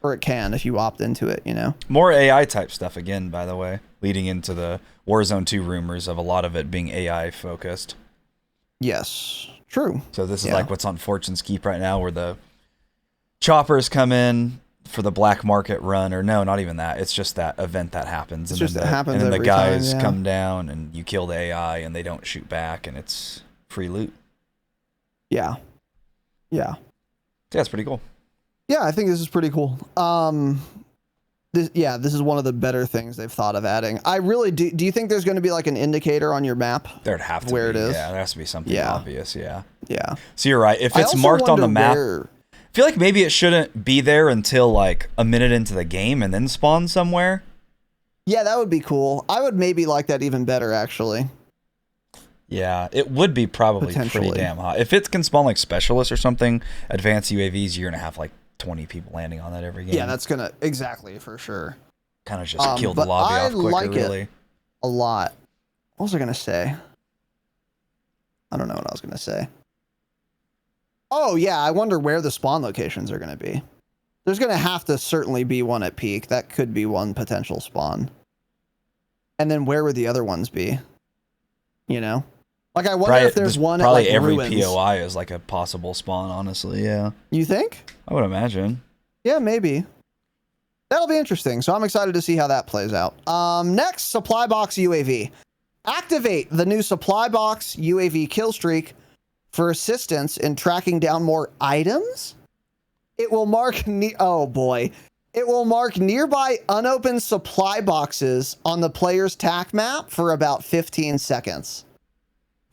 Or it can if you opt into it, you know? More AI type stuff again, by the way, leading into the Warzone 2 rumors of a lot of it being AI focused. Yes. True. So this is like what's on Fortune's Keep right now, where the choppers come in for the black market run, or no, not even that. It's just that event that happens. It's And just then it happens and then the every guys time, come down and you kill the AI and they don't shoot back and it's free loot. Yeah. Yeah. Yeah, it's pretty cool. Yeah, I think this is pretty cool. This is one of the better things they've thought of adding. I really do. Do you think there's going to be like an indicator on your map? There'd have to where be. it is. Yeah, there has to be something obvious. Yeah. Yeah. So you're right. If I it's also marked on the wonder map, where- I feel like maybe it shouldn't be there until like a minute into the game and then spawn somewhere. Yeah, that would be cool. I would maybe like that even better, actually. Yeah, it would be probably pretty Potentially. damn hot. If it can spawn like specialists or something, advanced UAVs, you're gonna have like 20 people landing on that every game. Yeah, that's gonna exactly for sure. Kind of just kill the but lobby I off quicker, like it. really. A lot. What was I gonna say? I don't know what I was gonna say. Oh yeah, I wonder where the spawn locations are gonna be. There's gonna have to certainly be one at Peak. That could be one potential spawn. And then where would the other ones be? You know? Like I wonder if there's one at probably like every Ruins. POI is like a possible spawn, honestly, yeah. You think? I would imagine. Yeah, maybe. That'll be interesting. So I'm excited to see how that plays out. Next, Supply Box UAV. Activate the new Supply Box UAV kill streak for assistance in tracking down more items. It will mark oh boy. It will mark nearby unopened supply boxes on the player's TAC map for about 15 seconds.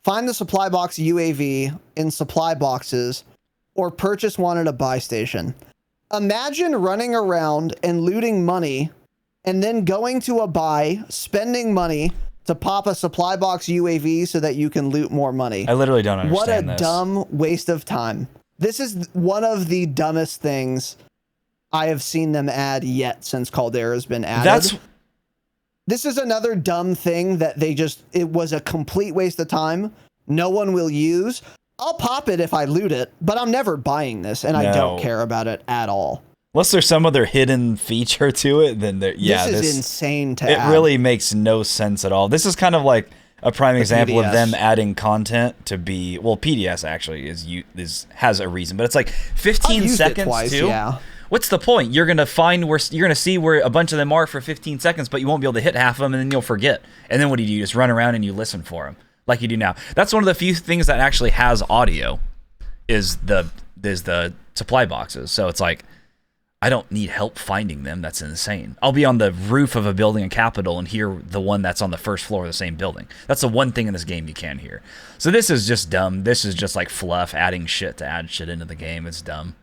Find the Supply Box UAV in supply boxes or purchase one at a buy station. Imagine running around and looting money and then going to a buy, spending money to pop a Supply Box UAV so that you can loot more money. I literally don't understand What a this. dumb waste of time. This is one of the dumbest things I have seen them add yet since Caldera has been added. This is another dumb thing that it was a complete waste of time. No one will use. I'll pop it if I loot it, but I'm never buying this, and I don't care about it at all. Unless there's some other hidden feature to it, then this is insane to add. It really makes no sense at all. This is kind of like a prime example of them adding content to be, well, PDS actually has a reason, but it's like 15 seconds twice, too. Yeah. What's the point? You're gonna see where a bunch of them are for 15 seconds, but you won't be able to hit half of them, and then you'll forget. And then what do? You just run around and you listen for them like you do now. That's one of the few things that actually has audio, is the supply boxes. So it's like, I don't need help finding them. That's insane. I'll be on the roof of a building in Capitol and hear the one that's on the first floor of the same building. That's the one thing in this game you can hear. So this is just dumb. This is just like fluff, adding shit to add shit into the game. It's dumb.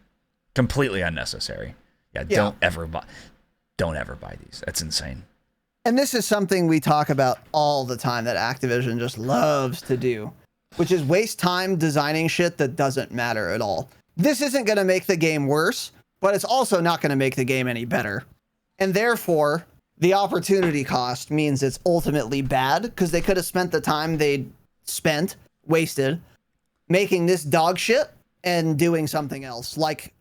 Completely unnecessary. Yeah, don't ever buy these. That's insane. And this is something we talk about all the time that Activision just loves to do, which is waste time designing shit that doesn't matter at all. This isn't going to make the game worse, but it's also not going to make the game any better. And therefore, the opportunity cost means it's ultimately bad, because they could have spent the time they'd wasted, making this dog shit and doing something else, like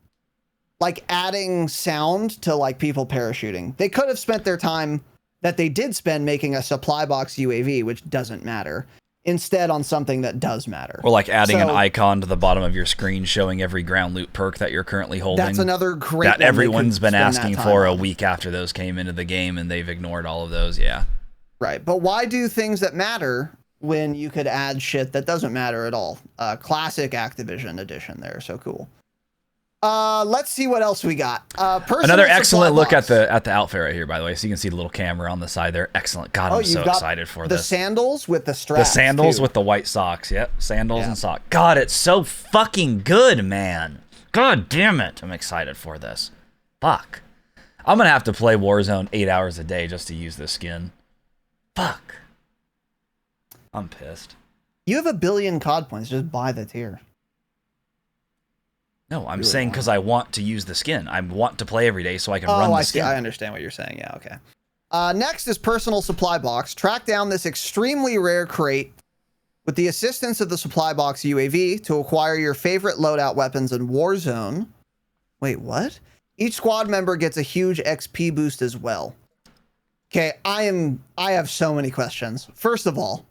adding sound to like people parachuting. They could have spent their time that they did spend making a supply box UAV, which doesn't matter, instead on something that does matter. Or like adding an icon to the bottom of your screen showing every ground loot perk that you're currently holding. That's another great that one everyone's been spend that asking time for a on. week after those came into the game, and they've ignored all of those. Yeah. Right. But why do things that matter when you could add shit that doesn't matter at all? Classic Activision edition there. So cool. Let's see what else we got. Another excellent look at the outfit right here, by the way. So you can see the little camera on the side there. Excellent. God, I'm so excited for this. The sandals with the straps. The sandals too. with the white socks. Yep. Sandals and socks. God, it's so fucking good, man. God damn it. I'm excited for this. Fuck. I'm gonna have to play Warzone 8 hours a day just to use this skin. Fuck. I'm pissed. You have 1 billion COD points. Just buy the tier. No, I'm saying because I want to use the skin. I want to play every day so I can run the I skin. see. I understand what you're saying. Yeah, okay. Next is personal supply box. Track down this extremely rare crate with the assistance of the supply box UAV to acquire your favorite loadout weapons in Warzone. Wait, what? Each squad member gets a huge XP boost as well. Okay, I have so many questions. First of all,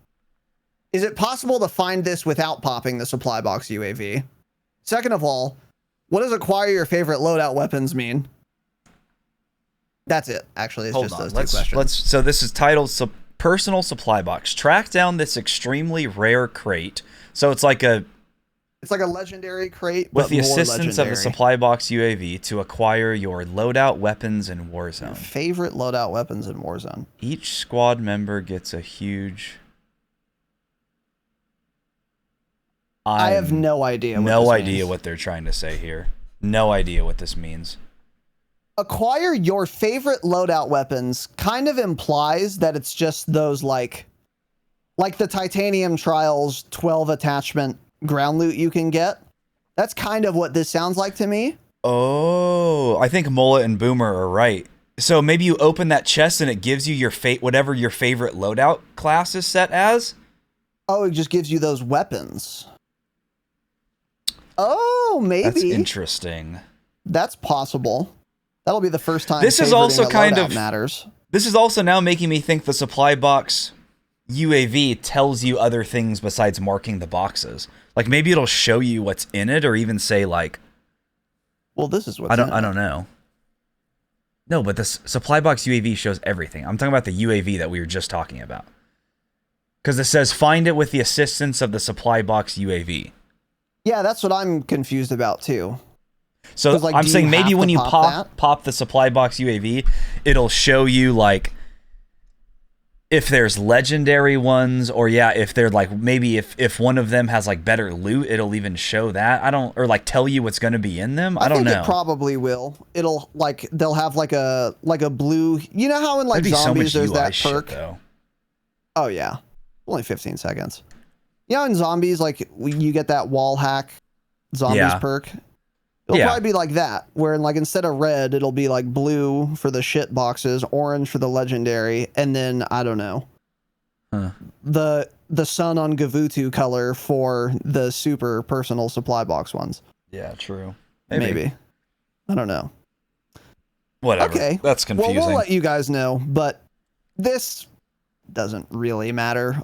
is it possible to find this without popping the supply box UAV? Second of all, what does acquire your favorite loadout weapons mean? That's it. Actually, it's just those two questions. So this is titled Personal Supply Box. Track down this extremely rare crate. So it's like a legendary crate, with but the more assistance of legendary. the supply box UAV to acquire your loadout weapons in Warzone. Favorite loadout weapons in Warzone. Each squad member gets a huge... I have no idea. No idea what they're trying to say here. No idea what this means. Acquire your favorite loadout weapons kind of implies that it's just those like the Titanium Trials 12 attachment ground loot you can get. That's kind of what this sounds like to me. Oh, I think Mullet and Boomer are right. So maybe you open that chest and it gives you your whatever your favorite loadout class is set as? Oh, it just gives you those weapons. Oh, maybe. That's interesting. That's possible. That'll be the first time. This is also kind of matters. This is also now making me think the supply box UAV tells you other things besides marking the boxes. Like maybe it'll show you what's in it, or even say like, "Well, this is what's." I don't know. No, but the supply box UAV shows everything. I'm talking about the UAV that we were just talking about. Because it says find it with the assistance of the supply box UAV. Yeah, that's what I'm confused about too. So like, I'm saying maybe when you pop the supply box UAV, it'll show you like if there's legendary ones, or if they're like maybe if one of them has like better loot, it'll even show that. Or like tell you what's going to be in them. I don't know. It probably will. It'll like they'll have like a blue. You know how in like zombies there's that perk. Though. Oh yeah, only 15 seconds. You know in zombies like you get that wall hack zombies perk. It'll probably be like that, where like instead of red, it'll be like blue for the shit boxes, orange for the legendary, and then I don't know, the sun on Gavutu color for the super personal supply box ones. Yeah, true. Maybe. I don't know. Whatever. Okay, that's confusing. Well, we'll let you guys know, but this doesn't really matter.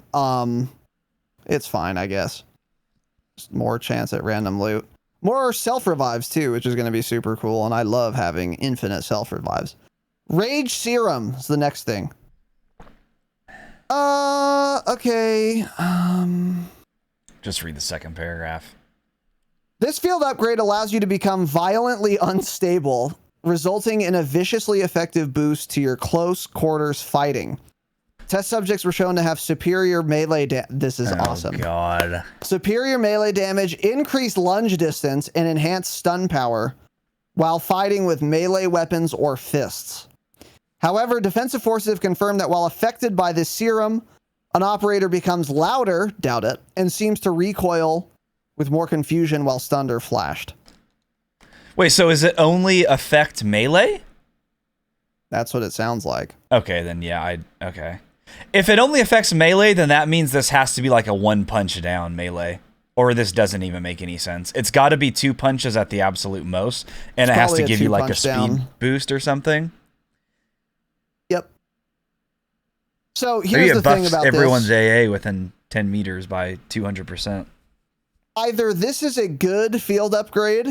It's fine, I guess. Just more chance at random loot. More self-revives, too, which is going to be super cool, and I love having infinite self-revives. Rage Serum is the next thing. Okay. Just read the second paragraph. This field upgrade allows you to become violently unstable, resulting in a viciously effective boost to your close quarters fighting. Test subjects were shown to have superior melee This is awesome. Oh, God. Superior melee damage, increased lunge distance, and enhanced stun power while fighting with melee weapons or fists. However, defensive forces have confirmed that while affected by this serum, an operator becomes louder, doubt it, and seems to recoil with more confusion while stunned or flashed. Wait, so is it only affect melee? That's what it sounds like. Okay, then yeah, okay. If it only affects melee, then that means this has to be like a one punch down melee. Or this doesn't even make any sense. It's got to be 2 punches at the absolute most, and it has to give you like a speed boost or something. Yep. So here's the thing about everyone's AA within 10 meters by 200%. Either this is a good field upgrade,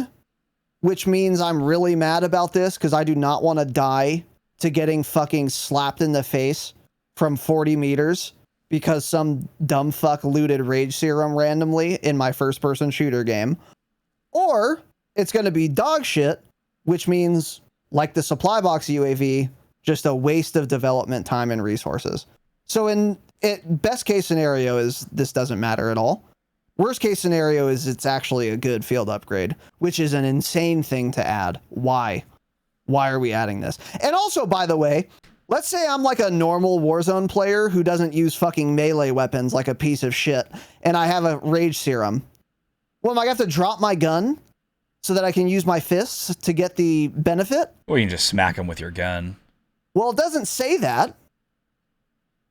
which means I'm really mad about this because I do not want to die to getting fucking slapped in the face from 40 meters because some dumb fuck looted Rage Serum randomly in my first-person shooter game. Or it's going to be dog shit, which means, like the supply box UAV, just a waste of development time and resources. So best case scenario is this doesn't matter at all. Worst case scenario is it's actually a good field upgrade, which is an insane thing to add. Why? Why are we adding this? And also, by the way, let's say I'm like a normal Warzone player who doesn't use fucking melee weapons like a piece of shit, and I have a rage serum. Well, am I going to have to drop my gun so that I can use my fists to get the benefit? Or you can just smack them with your gun. Well, it doesn't say that. It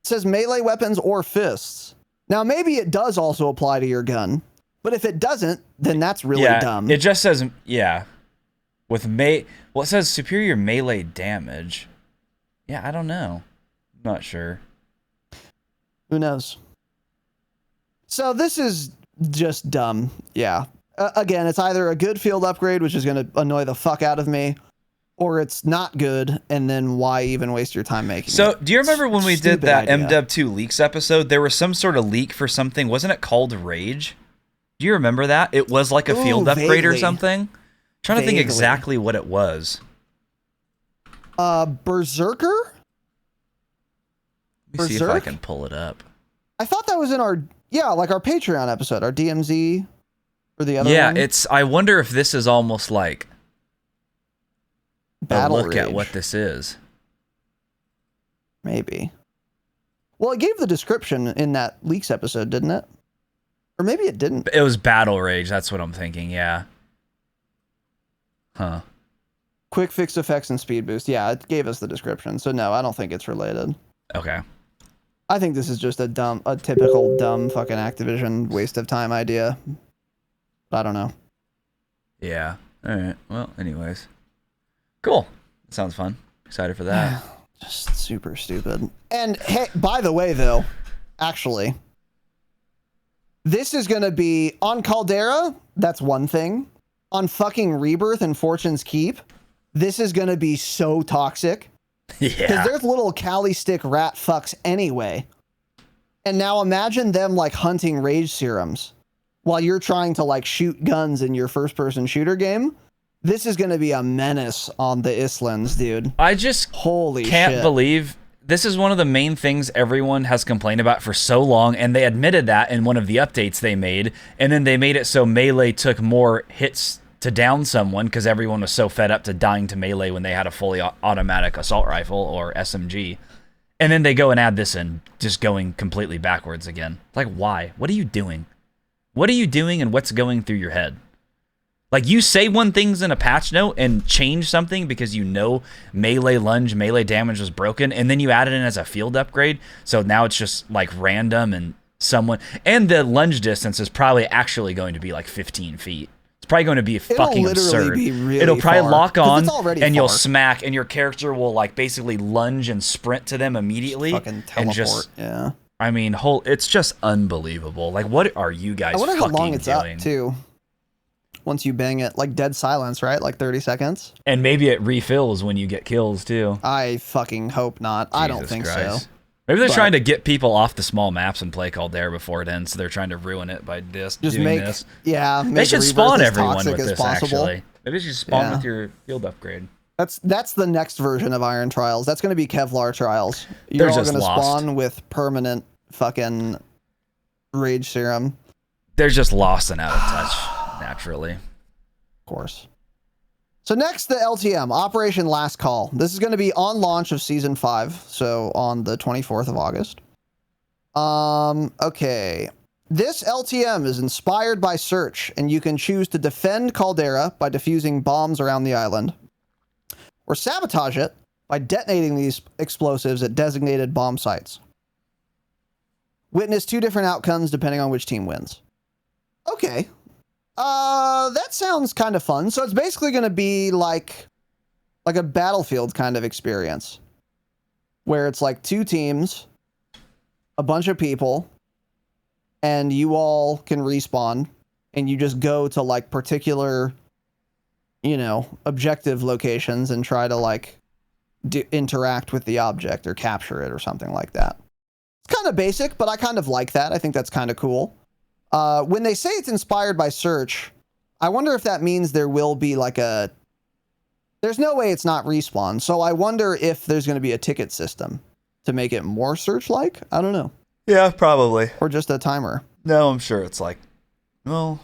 says melee weapons or fists. Now, maybe it does also apply to your gun, but if it doesn't, then that's really dumb. It just says, with well, it says superior melee damage. Yeah, I don't know. I'm not sure. Who knows? So this is just dumb. Yeah. Again, it's either a good field upgrade, which is going to annoy the fuck out of me, or it's not good, and then why even waste your time making it? So, do you remember when we did that idea. MW2 leaks episode? There was some sort of leak for something. Wasn't it called Rage? Do you remember that? It was like a field upgrade or something? Trying to think exactly what it was. Berserker? Let me see if I can pull it up. I thought that was in our, like our Patreon episode, our DMZ, or the other one. Yeah, I wonder if this is almost like Battle a look Rage. at what this is. Maybe. Well, it gave the description in that leaks episode, didn't it? Or maybe it didn't. It was Battle Rage, that's what I'm thinking, yeah. Huh. Quick fix effects and speed boost. Yeah, it gave us the description. So no, I don't think it's related. Okay. I think this is just a typical dumb fucking Activision waste of time idea. I don't know. Yeah. All right. Well, anyways. Cool. Sounds fun. Excited for that. Just super stupid. And hey, by the way, though, actually, this is going to be on Caldera. That's one thing. On fucking Rebirth and Fortune's Keep, this is going to be so toxic. Yeah. Because there's little Cali stick rat fucks anyway. And now imagine them like hunting rage serums while you're trying to like shoot guns in your first person shooter game. This is going to be a menace on the Islands, dude. I just can't believe this is one of the main things everyone has complained about for so long, and they admitted that in one of the updates they made, and then they made it so melee took more hits to down someone because everyone was so fed up to dying to melee when they had a fully automatic assault rifle or SMG. And then they go and add this in, just going completely backwards again. Like, why? What are you doing? What are you doing and what's going through your head? Like, you say one thing's in a patch note and change something because you know melee lunge, melee damage was broken, and then you add it in as a field upgrade, so now it's just, like, random and someone... And the lunge distance is probably actually going to be, like, 15 feet. It's probably going to be fucking absurd. It'll probably lock on, and you'll smack, and your character will, like, basically lunge and sprint to them immediately. Fucking teleport, and just, yeah. I mean, it's just unbelievable. Like, what are you guys fucking doing? I wonder how long it's up, too. Once you bang it, like dead silence, right? Like 30 seconds. And maybe it refills when you get kills too. I fucking hope not. I don't think so. Maybe they're trying to get people off the small maps and play Caldera before it ends, so they're trying to ruin it by doing this. Yeah, they should spawn everyone with this, actually. Maybe they should spawn with your field upgrade. That's the next version of Iron Trials. That's going to be Kevlar Trials. You're all going to spawn with permanent fucking Rage Serum. They're just lost and out of touch. Naturally. Of course. So next, the LTM, Operation Last Call. This is going to be on launch of Season 5, so on the 24th of August. Okay. This LTM is inspired by Search, and you can choose to defend Caldera by defusing bombs around the island, or sabotage it by detonating these explosives at designated bomb sites. Witness 2 different outcomes depending on which team wins. Okay. That sounds kind of fun. So it's basically going to be like a Battlefield kind of experience where it's like 2 teams, a bunch of people, and you all can respawn and you just go to like particular, objective locations and try to like interact with the object or capture it or something like that. It's kind of basic, but I kind of like that. I think that's kind of cool. When they say it's inspired by Search, I wonder if that means there will be like there's no way it's not Respawn. So I wonder if there's going to be a ticket system to make it more Search-like. I don't know. Yeah, probably. Or just a timer. No, I'm sure it's like, well,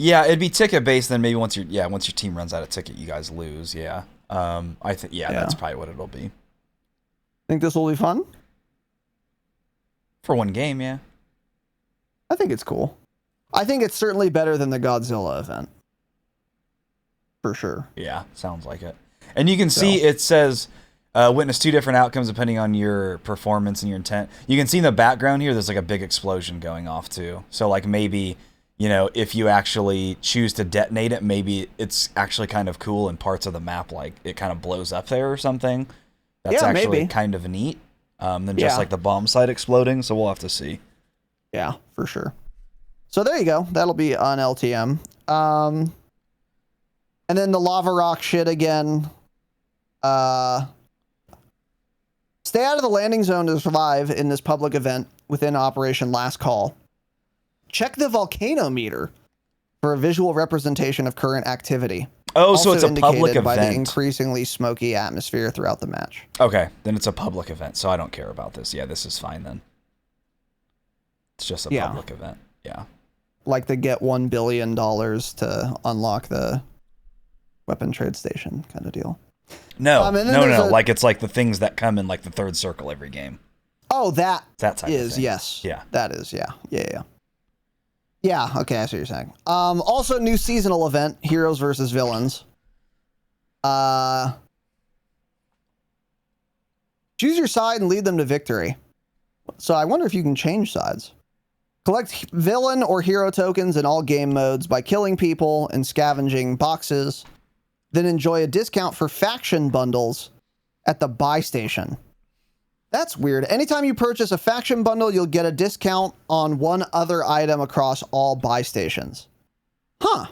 Yeah, it'd be ticket based. Then maybe once your team runs out of ticket, you guys lose. Yeah. I think that's probably what it'll be. Think this will be fun? For one game, yeah. I think it's cool. I think it's certainly better than the Godzilla event. For sure. Yeah, sounds like it. And you can see it says witness 2 different outcomes depending on your performance and your intent. You can see in the background here, there's like a big explosion going off too. So like maybe, if you actually choose to detonate it, maybe it's actually kind of cool in parts of the map, like it kind of blows up there or something. That's actually kind of neat than just like the bomb site exploding. So we'll have to see. Yeah, for sure. So there you go. That'll be on LTM. And then the lava rock shit again. Stay out of the landing zone to survive in this public event within Operation Last Call. Check the volcano meter for a visual representation of current activity. Oh, so it's a public event. By the increasingly smoky atmosphere throughout the match. Okay, then it's a public event, so I don't care about this. Yeah, this is fine then. It's just a public event. Yeah. Like the get $1 billion to unlock the weapon trade station kind of deal. No. Like it's like the things that come in like the third circle every game. Oh, that type of thing. Yes. Yeah. That is, yeah. Yeah, okay, I see what you're saying. Also, new seasonal event, Heroes versus Villains. Choose your side and lead them to victory. So I wonder if you can change sides. Collect villain or hero tokens in all game modes by killing people and scavenging boxes. Then enjoy a discount for faction bundles at the buy station. That's weird. Anytime you purchase a faction bundle, you'll get a discount on one other item across all buy stations. Huh.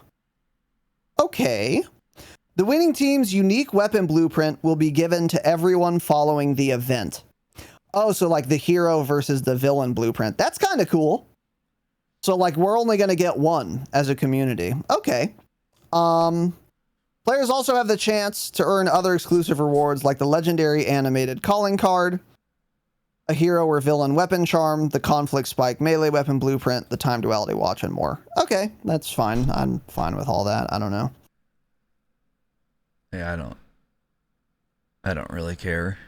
Okay. The winning team's unique weapon blueprint will be given to everyone following the event. Oh, so like the hero versus the villain blueprint. That's kind of cool. So like we're only going to get one as a community. Okay. Players also have the chance to earn other exclusive rewards like the legendary animated calling card, a hero or villain weapon charm, the conflict spike melee weapon blueprint, the time duality watch, and more. Okay, that's fine. I'm fine with all that. I don't know. Yeah, I don't really care.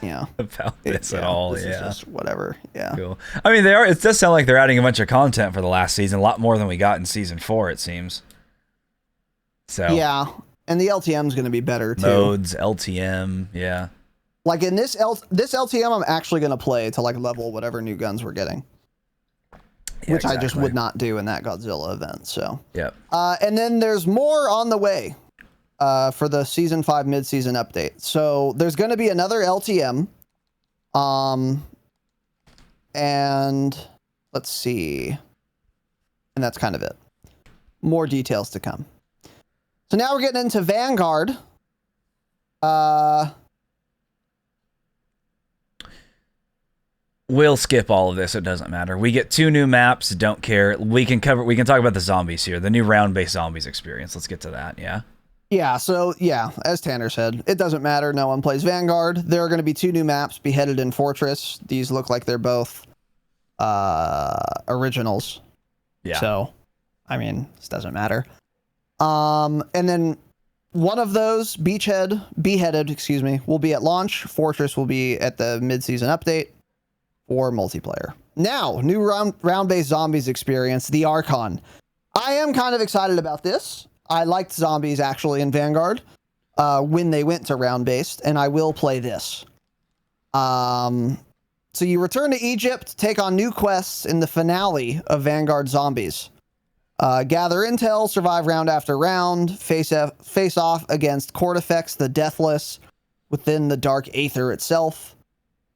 Yeah. About this at all. This is just whatever. Yeah. Cool. I mean, it does sound like they're adding a bunch of content for the last season, a lot more than we got in season 4, it seems. So yeah, and the LTM is going to be better too. Modes, LTM, yeah. Like in this LTM, I'm actually going to play to like level whatever new guns we're getting, which I just would not do in that Godzilla event. So yep. And then there's more on the way for the season 5 mid-season update. So there's going to be another LTM, and let's see, and that's kind of it. More details to come. So now we're getting into Vanguard. We'll skip all of this. It doesn't matter. We get 2 new maps. Don't care. We can talk about the zombies here. The new round-based zombies experience. Let's get to that. Yeah. Yeah. So yeah, as Tanner said, it doesn't matter. No one plays Vanguard. There are going to be 2 new maps: Beheaded and Fortress. These look like they're both originals. Yeah. So, I mean, this doesn't matter. And then one of those, Beheaded, will be at launch. Fortress will be at the mid-season update for multiplayer. Now, new round-based zombies experience, the Archon. I am kind of excited about this. I liked zombies actually in Vanguard when they went to round-based, and I will play this. So you return to Egypt, take on new quests in the finale of Vanguard Zombies. Gather intel, survive round after round, face off against Cortifex the Deathless within the Dark Aether itself.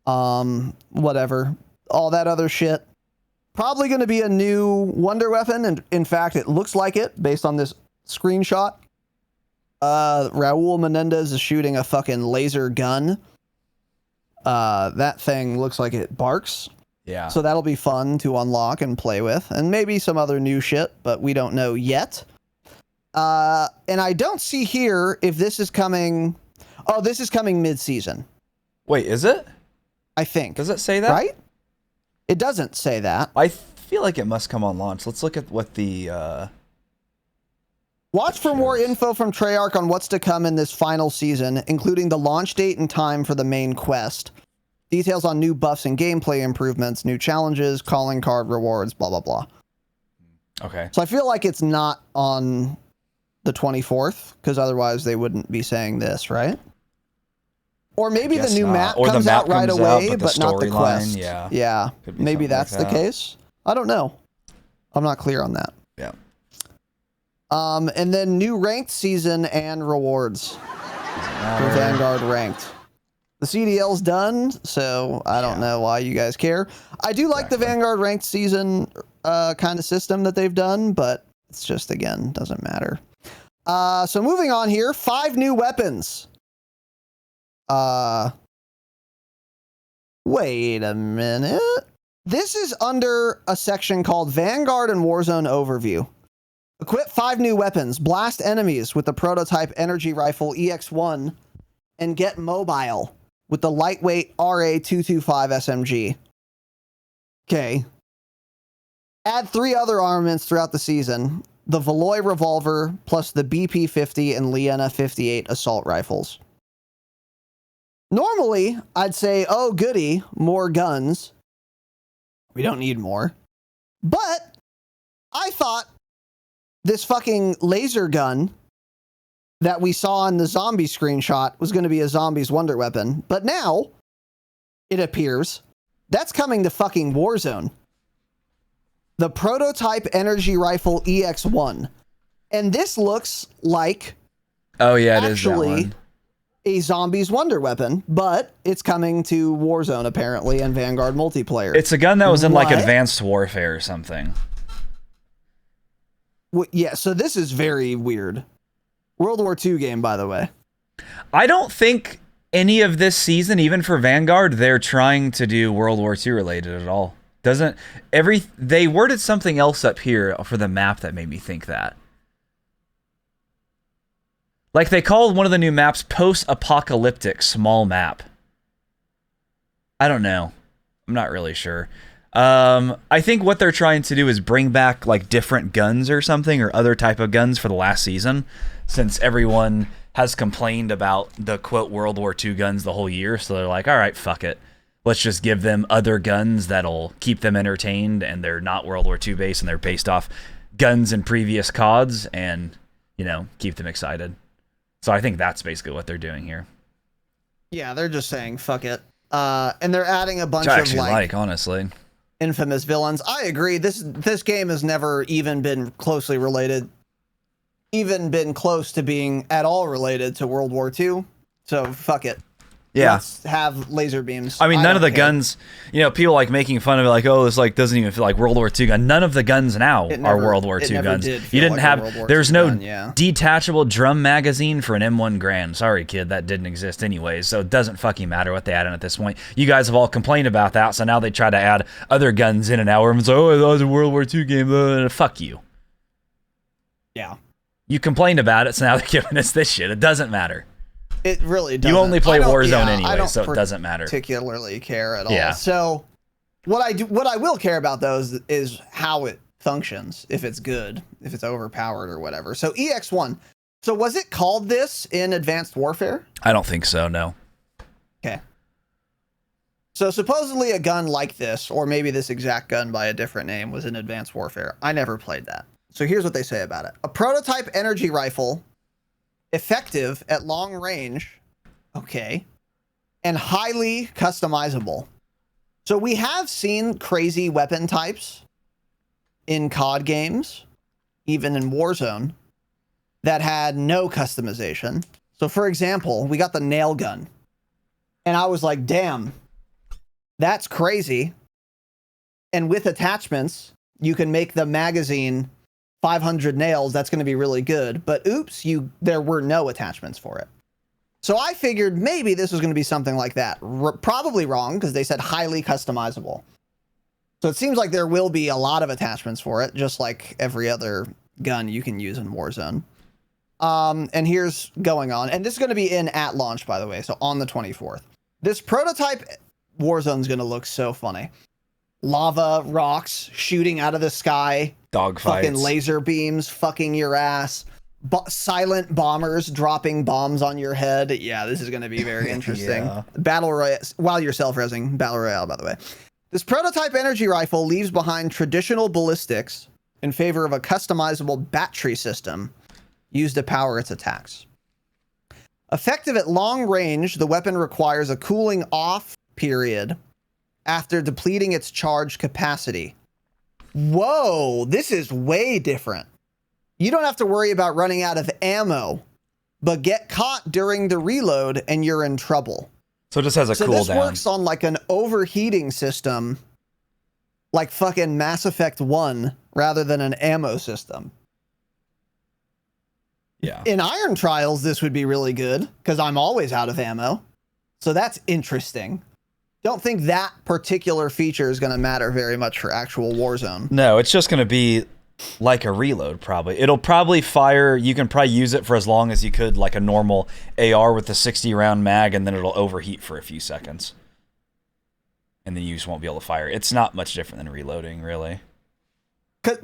Whatever. All that other shit. Probably going to be a new wonder weapon, and in fact, it looks like it based on this screenshot. Raul Menendez is shooting a fucking laser gun. That thing looks like it barks. Yeah. So that'll be fun to unlock and play with, and maybe some other new shit, but we don't know yet. And I don't see here if this is coming. Oh, this is coming mid-season. Wait, is it? I think. Does it say that? Right? It doesn't say that. I feel like it must come on launch. Let's look at what the Watch for more info from Treyarch on what's to come in this final season, including the launch date and time for the main quest. Details on new buffs and gameplay improvements, new challenges, calling card rewards, blah, blah, blah. Okay. So I feel like it's not on the 24th, because otherwise they wouldn't be saying this, right? Or maybe the new map comes out right away, but not the quest. Yeah. Maybe that's the case. I don't know. I'm not clear on that. Yeah. And then new ranked season and rewards for Vanguard ranked. The CDL's done, so I don't know why you guys care. I do like the Vanguard ranked season kind of system that they've done, but it's just, again, doesn't matter. So moving on here, 5 new weapons. Wait a minute. This is under a section called Vanguard and Warzone Overview. Equip 5 new weapons. Blast enemies with the prototype energy rifle EX1 and get mobile with the lightweight RA225 SMG. Okay. Add 3 other armaments throughout the season. The Valoy revolver plus the BP-50 and Liena 58 assault rifles. Normally, I'd say, oh goody, more guns. We don't need more. But I thought this fucking laser gun that we saw in the zombie screenshot was going to be a zombie's wonder weapon. But now, it appears, that's coming to fucking Warzone. The prototype energy rifle EX1. And this looks like actually a zombie's wonder weapon, but it's coming to Warzone apparently and Vanguard multiplayer. It's a gun that was in like Advanced Warfare or something. Well, yeah, so this is very weird. World War II game, by the way. I don't think any of this season, even for Vanguard, they're trying to do World War II related at all. They worded something else up here for the map that made me think that. Like they called one of the new maps post-apocalyptic small map. I don't know. I'm not really sure. I think what they're trying to do is bring back like different guns or something, or other type of guns for the last season, since everyone has complained about the quote World War II guns the whole year. So they're like, all right, fuck it. Let's just give them other guns that'll keep them entertained, and they're not World War II based, and they're based off guns in previous CODs, and, you know, keep them excited. So I think that's basically what they're doing here. Yeah, they're just saying, fuck it. And they're adding a bunch Which I of, actually like, honestly, infamous villains. I agree. This game has never even been closely related, even been close to being at all related to World War II. So fuck it. Yeah. Let's have laser beams. I mean, none of the guns, you know, people like making fun of it, like, oh, this like doesn't even feel like World War II gun. None of the guns now are World War II guns. You didn't have, there's no detachable drum magazine for an M1 Garand. Sorry, kid, that didn't exist anyways. So it doesn't fucking matter what they add in at this point. You guys have all complained about that, so now they try to add other guns in, and now everyone's like, oh, that was a World War II game. Fuck you. Yeah. You complained about it, so now they're giving us this shit. It doesn't matter. It really doesn't. You only play Warzone anyway, so it doesn't matter. Particularly care at all. Yeah. So what I will care about those is how it functions, if it's good, if it's overpowered or whatever. So EX1. So was it called this in Advanced Warfare? I don't think so, no. Okay. So supposedly a gun like this, or maybe this exact gun by a different name, was in Advanced Warfare. I never played that. So here's what they say about it. A prototype energy rifle, effective at long range, okay, and highly customizable. So we have seen crazy weapon types in COD games, even in Warzone, that had no customization. So for example, we got the nail gun, and I was like, damn, that's crazy. And with attachments, you can make the magazine 500 nails. That's going to be really good. But oops, there were no attachments for it. So I figured maybe this was going to be something like that. Probably wrong, because they said highly customizable. So it seems like there will be a lot of attachments for it, just like every other gun you can use in Warzone. And here's going on. And this is going to be in at launch, by the way, so on the 24th. This prototype Warzone is going to look so funny. Lava rocks shooting out of the sky. Dogfights. Fucking laser beams fucking your ass. silent bombers dropping bombs on your head. Yeah, this is going to be very interesting. Yeah. Battle Royale, while you're self-resing, Battle Royale, by the way. This prototype energy rifle leaves behind traditional ballistics in favor of a customizable battery system used to power its attacks. Effective at long range, the weapon requires a cooling off period after depleting its charge capacity. Whoa, this is way different. You don't have to worry about running out of ammo, but get caught during the reload and you're in trouble. So it just has a cooldown. So this works on like an overheating system, like fucking Mass Effect 1, rather than an ammo system. Yeah. In Iron Trials, this would be really good because I'm always out of ammo. So that's interesting. Don't think that particular feature is going to matter very much for actual Warzone. No, it's just going to be like a reload, probably. It'll probably fire. You can probably use it for as long as you could, like a normal AR with a 60-round mag, and then it'll overheat for a few seconds. And then you just won't be able to fire. It's not much different than reloading, really.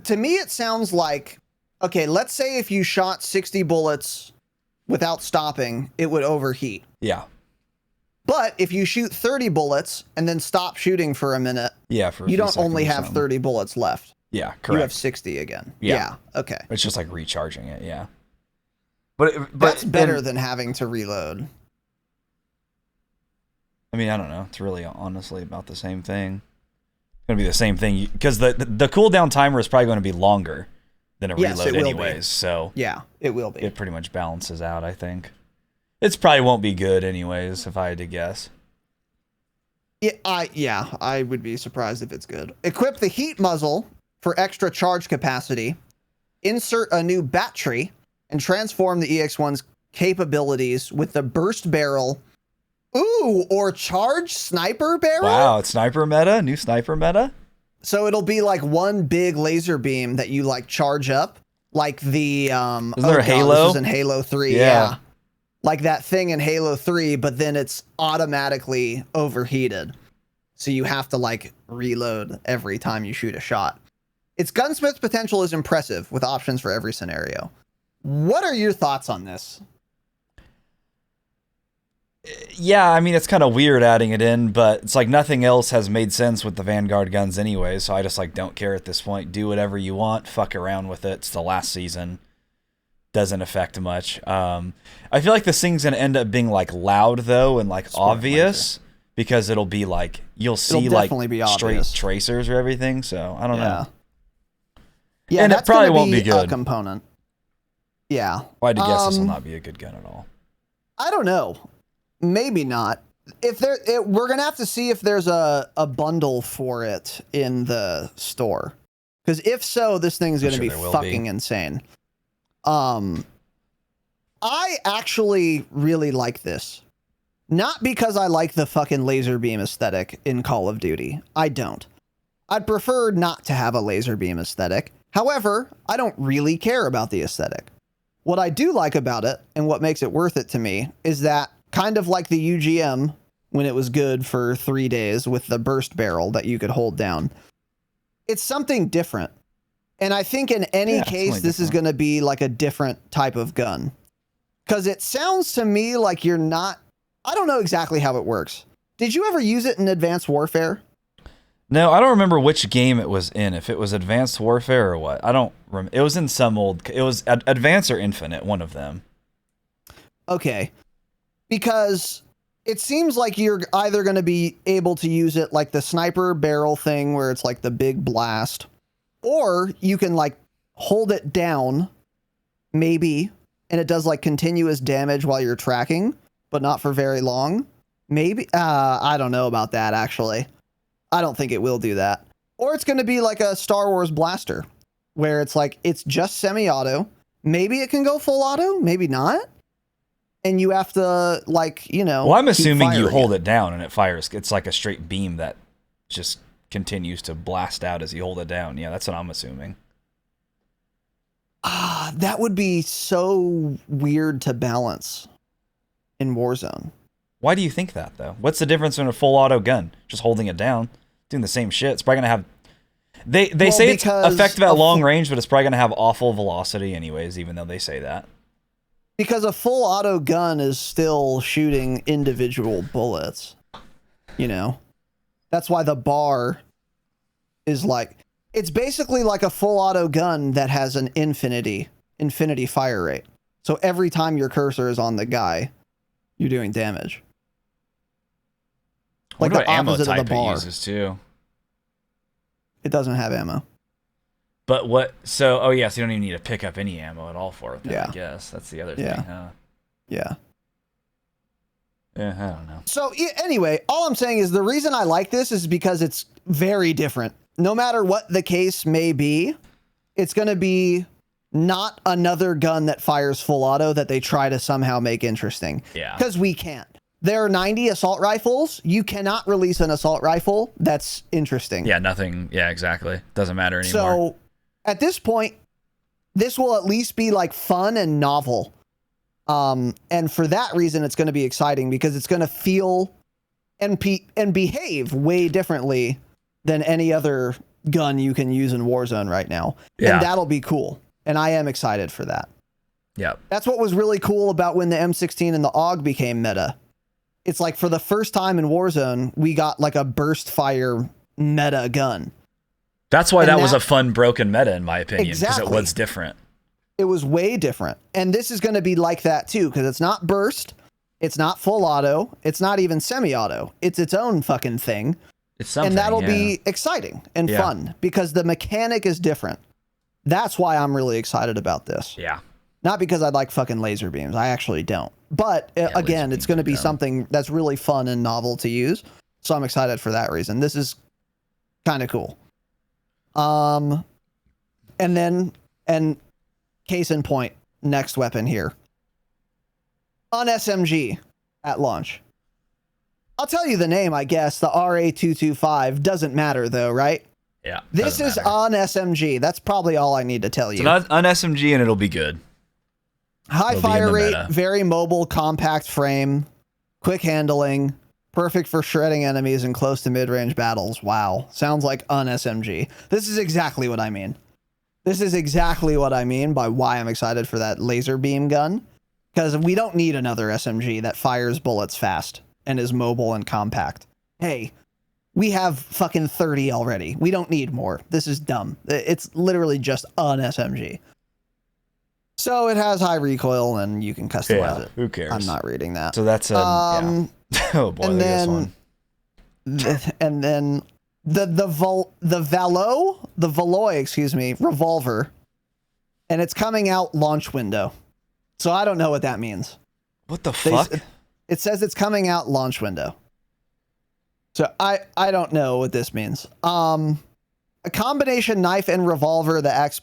To me, it sounds like, okay, let's say if you shot 60 bullets without stopping, it would overheat. Yeah. But if you shoot 30 bullets and then stop shooting for a minute, yeah, for you don't only have 30 bullets left. Yeah, correct. You have 60 again. Yeah. Okay. It's just like recharging it, yeah. But that's better than having to reload. I mean, I don't know. It's really honestly about the same thing. It's going to be the same thing because the cooldown timer is probably going to be longer than a reload anyways. So yeah, it will be. It pretty much balances out, I think. It probably won't be good anyways, if I had to guess. Yeah, I would be surprised if it's good. Equip the heat muzzle for extra charge capacity. Insert a new battery and transform the EX1's capabilities with the burst barrel. Ooh, or charge sniper barrel? Wow, it's sniper meta? New sniper meta? So it'll be like one big laser beam that you like charge up. Like the Isn't there a Halo? This is in Halo 3, yeah. Like that thing in Halo 3, but then it's automatically overheated. So you have to like reload every time you shoot a shot. Its gunsmith potential is impressive with options for every scenario. What are your thoughts on this? Yeah, I mean, it's kind of weird adding it in, but it's like nothing else has made sense with the Vanguard guns anyway, so I just like don't care at this point. Do whatever you want, fuck around with it. It's the last season. Doesn't affect much. I feel like this thing's gonna end up being like loud though and like obvious because it'll be like you'll see like straight tracers or everything. So I don't know. Yeah, and that's it probably won't be be good. A component. Yeah. I'd guess this will not be a good gun at all. I don't know. Maybe not. We're gonna have to see if there's a bundle for it in the store. Because if so, this thing's gonna be fucking insane. I actually really like this. Not because I like the fucking laser beam aesthetic in Call of Duty. I don't. I'd prefer not to have a laser beam aesthetic. However, I don't really care about the aesthetic. What I do like about it, and what makes it worth it to me, is that kind of like the UGM when it was good for 3 days with the burst barrel that you could hold down. It's something different. And I think in any case, this is going to be like a different type of gun. Because it sounds to me like you're not... I don't know exactly how it works. Did you ever use it in Advanced Warfare? No, I don't remember which game it was in. If it was Advanced Warfare or what. I don't remember. It was in some old... It was Advanced or Infinite, one of them. Okay. Because it seems like you're either going to be able to use it like the sniper barrel thing where it's like the big blast. Or you can like hold it down, maybe, and it does like continuous damage while you're tracking, but not for very long. Maybe. I don't know about that, actually. I don't think it will do that. Or it's going to be like a Star Wars blaster, where it's like, it's just semi-auto. Maybe it can go full auto, maybe not. And you have to, like, you know... Well, I'm assuming you hold it down and it fires. It's like a straight beam that just continues to blast out as you hold it down. Yeah, that's what I'm assuming. That would be so weird to balance in Warzone. Why do you think that, though? What's the difference in a full auto gun? Just holding it down, doing the same shit. It's probably going to have... They Well, say it's because effective at a long range, but it's probably going to have awful velocity anyways, even though they say that. Because a full auto gun is still shooting individual bullets. You know? That's why the bar is like... It's basically like a full auto gun that has an infinity fire rate. So every time your cursor is on the guy, you're doing damage. Like the ammo opposite of the type it bar. uses too. It doesn't have ammo. But what? So, oh yeah, so you don't even need to pick up any ammo at all for it. Then, Yeah. I guess that's the other Yeah. thing, huh? Yeah. Yeah, I don't know. So anyway, all I'm saying is the reason I like this is because it's very different. No matter what the case may be, it's going to be not another gun that fires full auto that they try to somehow make interesting. Yeah. Because we can't. There are 90 assault rifles. You cannot release an assault rifle that's interesting. Yeah, nothing. Yeah, exactly. Doesn't matter anymore. So at this point, this will at least be like fun and novel. And for that reason, it's going to be exciting because it's going to feel and behave way differently than any other gun you can use in Warzone right now. Yeah. And that'll be cool. And I am excited for that. Yeah. That's what was really cool about when the M16 and the AUG became meta. It's like for the first time in Warzone, we got like a burst fire meta gun. That's why And that was a fun broken meta, in my opinion, because Exactly. it was different. It was way different. And this is going to be like that too, because it's not burst. It's not full auto. It's not even semi-auto. It's its own fucking thing. It's something, And that'll yeah. be exciting and Yeah. fun because the mechanic is different. That's why I'm really excited about this. Yeah. Not because I like fucking laser beams. I actually don't. But again, laser it's going to be beams are dumb. something that's really fun and novel to use. So I'm excited for that reason. This is kind of cool. And case in point, next weapon here. On SMG at launch. I'll tell you the name, I guess. The RA225 doesn't matter though, right? Yeah. This is matter. on SMG. That's probably all I need to tell you. It's on SMG and it'll be good. High It'll be in fire the rate, meta. very mobile, compact frame, quick handling, perfect for shredding enemies in close to mid-range battles. Wow. Sounds like on SMG. This is exactly what I mean. This is exactly what I mean by why I'm excited for that laser beam gun. Because we don't need another SMG that fires bullets fast and is mobile and compact. Hey, we have fucking 30 already. We don't need more. This is dumb. It's literally just an SMG. So it has high recoil and you can customize it. Who cares? I'm not reading that. So that's yeah. Oh boy, and this then one. and then the Valoy, excuse me, revolver, and it's coming out launch window. So I don't know what that means. What the fuck? It says it's coming out launch window. So I don't know what this means. A combination knife and revolver that acts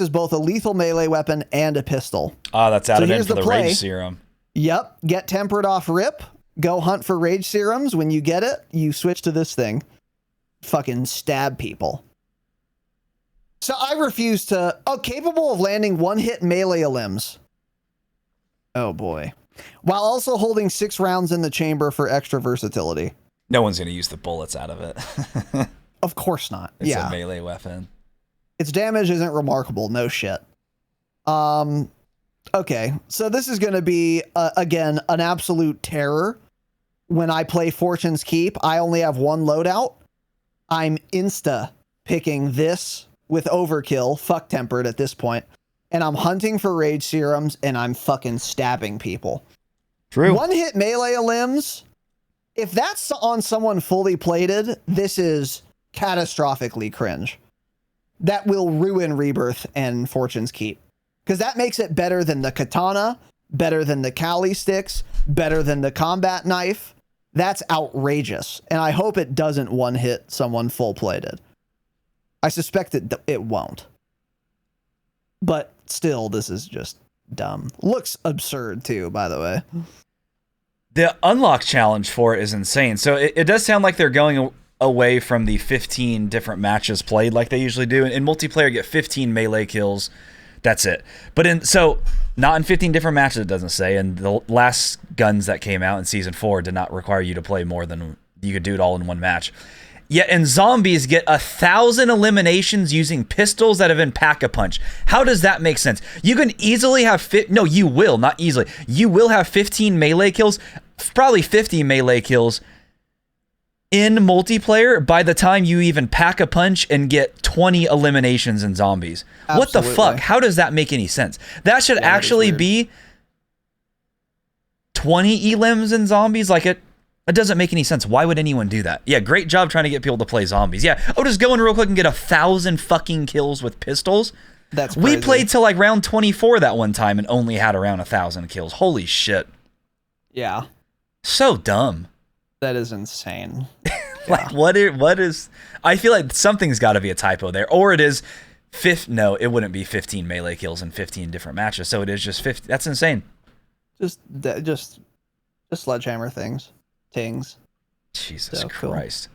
as both a lethal melee weapon and a pistol. Ah, that's added in here's for the the play. rage serum. Yep. Get tempered off rip. Go hunt for rage serums. When you get it, you switch to this thing. Fucking stab people. So I refuse to... Oh, capable of landing one-hit melee limbs. Oh, boy. While also holding 6 rounds in the chamber for extra versatility. No one's gonna use the bullets out of it. Of course not. It's yeah. a melee weapon. Its damage isn't remarkable. No shit. Okay. So this is going to be, again, an absolute terror. When I play Fortune's Keep, I only have one loadout. I'm insta picking this with overkill, fuck tempered at this point, and I'm hunting for rage serums and I'm fucking stabbing people. True. One hit melee limbs. If that's on someone fully plated, this is catastrophically cringe. That will ruin Rebirth and Fortune's Keep. Because that makes it better than the katana, better than the Kali sticks, better than the combat knife. That's outrageous. And I hope it doesn't one-hit someone full-plated. I suspect it won't. But still, this is just dumb. Looks absurd, too, by the way. The unlock challenge for it is insane. So it does sound like they're going away from the 15 different matches played like they usually do. In multiplayer, you get 15 melee kills. That's it. But not in 15 different matches, it doesn't say. And the last guns that came out in Season 4 did not require you to play more than... You could do it all in one match. Yet and zombies get 1,000 eliminations using pistols that have been pack-a-punch. How does that make sense? You can easily have no, you will, not easily. You will have 15 melee kills, probably 50 melee kills in multiplayer by the time you even pack a punch and get 20 eliminations in zombies. Absolutely. What the fuck? How does that make any sense? That should actually be 20 elims in zombies. Like it doesn't make any sense. Why would anyone do that? Yeah, great job trying to get people to play zombies. Yeah, I'll just go in real quick and get 1,000 fucking kills with pistols. That's crazy. We played till like round 24 that one time and only had around 1,000 kills. Holy shit. Yeah. So dumb. That is insane. Like what is I feel like something's got to be a typo there, or it is no, it wouldn't be 15 melee kills in 15 different matches, so it is just 50. That's insane. Just sledgehammer things. Jesus So Christ.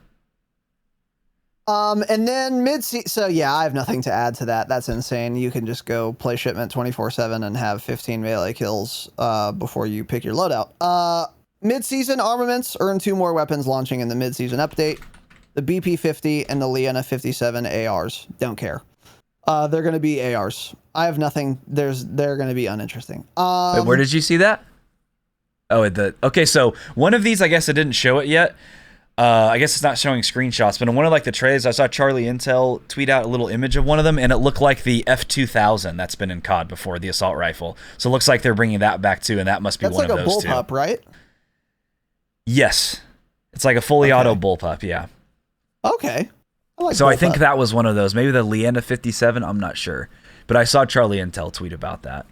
Cool. And then mid-season, so yeah, I have nothing to add to that. That's insane. You can just go play shipment 24/7 and have 15 melee kills before you pick your loadout. Mid-season armaments earn 2 more weapons launching in the mid-season update. The BP-50 and the Leona 57 ARs. Don't care. They're going to be ARs. I have nothing. They're going to be uninteresting. Wait, where did you see that? Oh, okay, so one of these, I guess it didn't show it yet. I guess it's not showing screenshots, but in one of like the trailers, I saw Charlie Intel tweet out a little image of one of them, and it looked like the F2000 that's been in COD before, the assault rifle. So it looks like they're bringing that back too, and that must be That's one like of a those two. bullpup, right? Yes, it's like a fully auto bullpup. Yeah. Okay. So I think that was one of those. Maybe the Leona 57. I'm not sure, but I saw Charlie Intel tweet about that.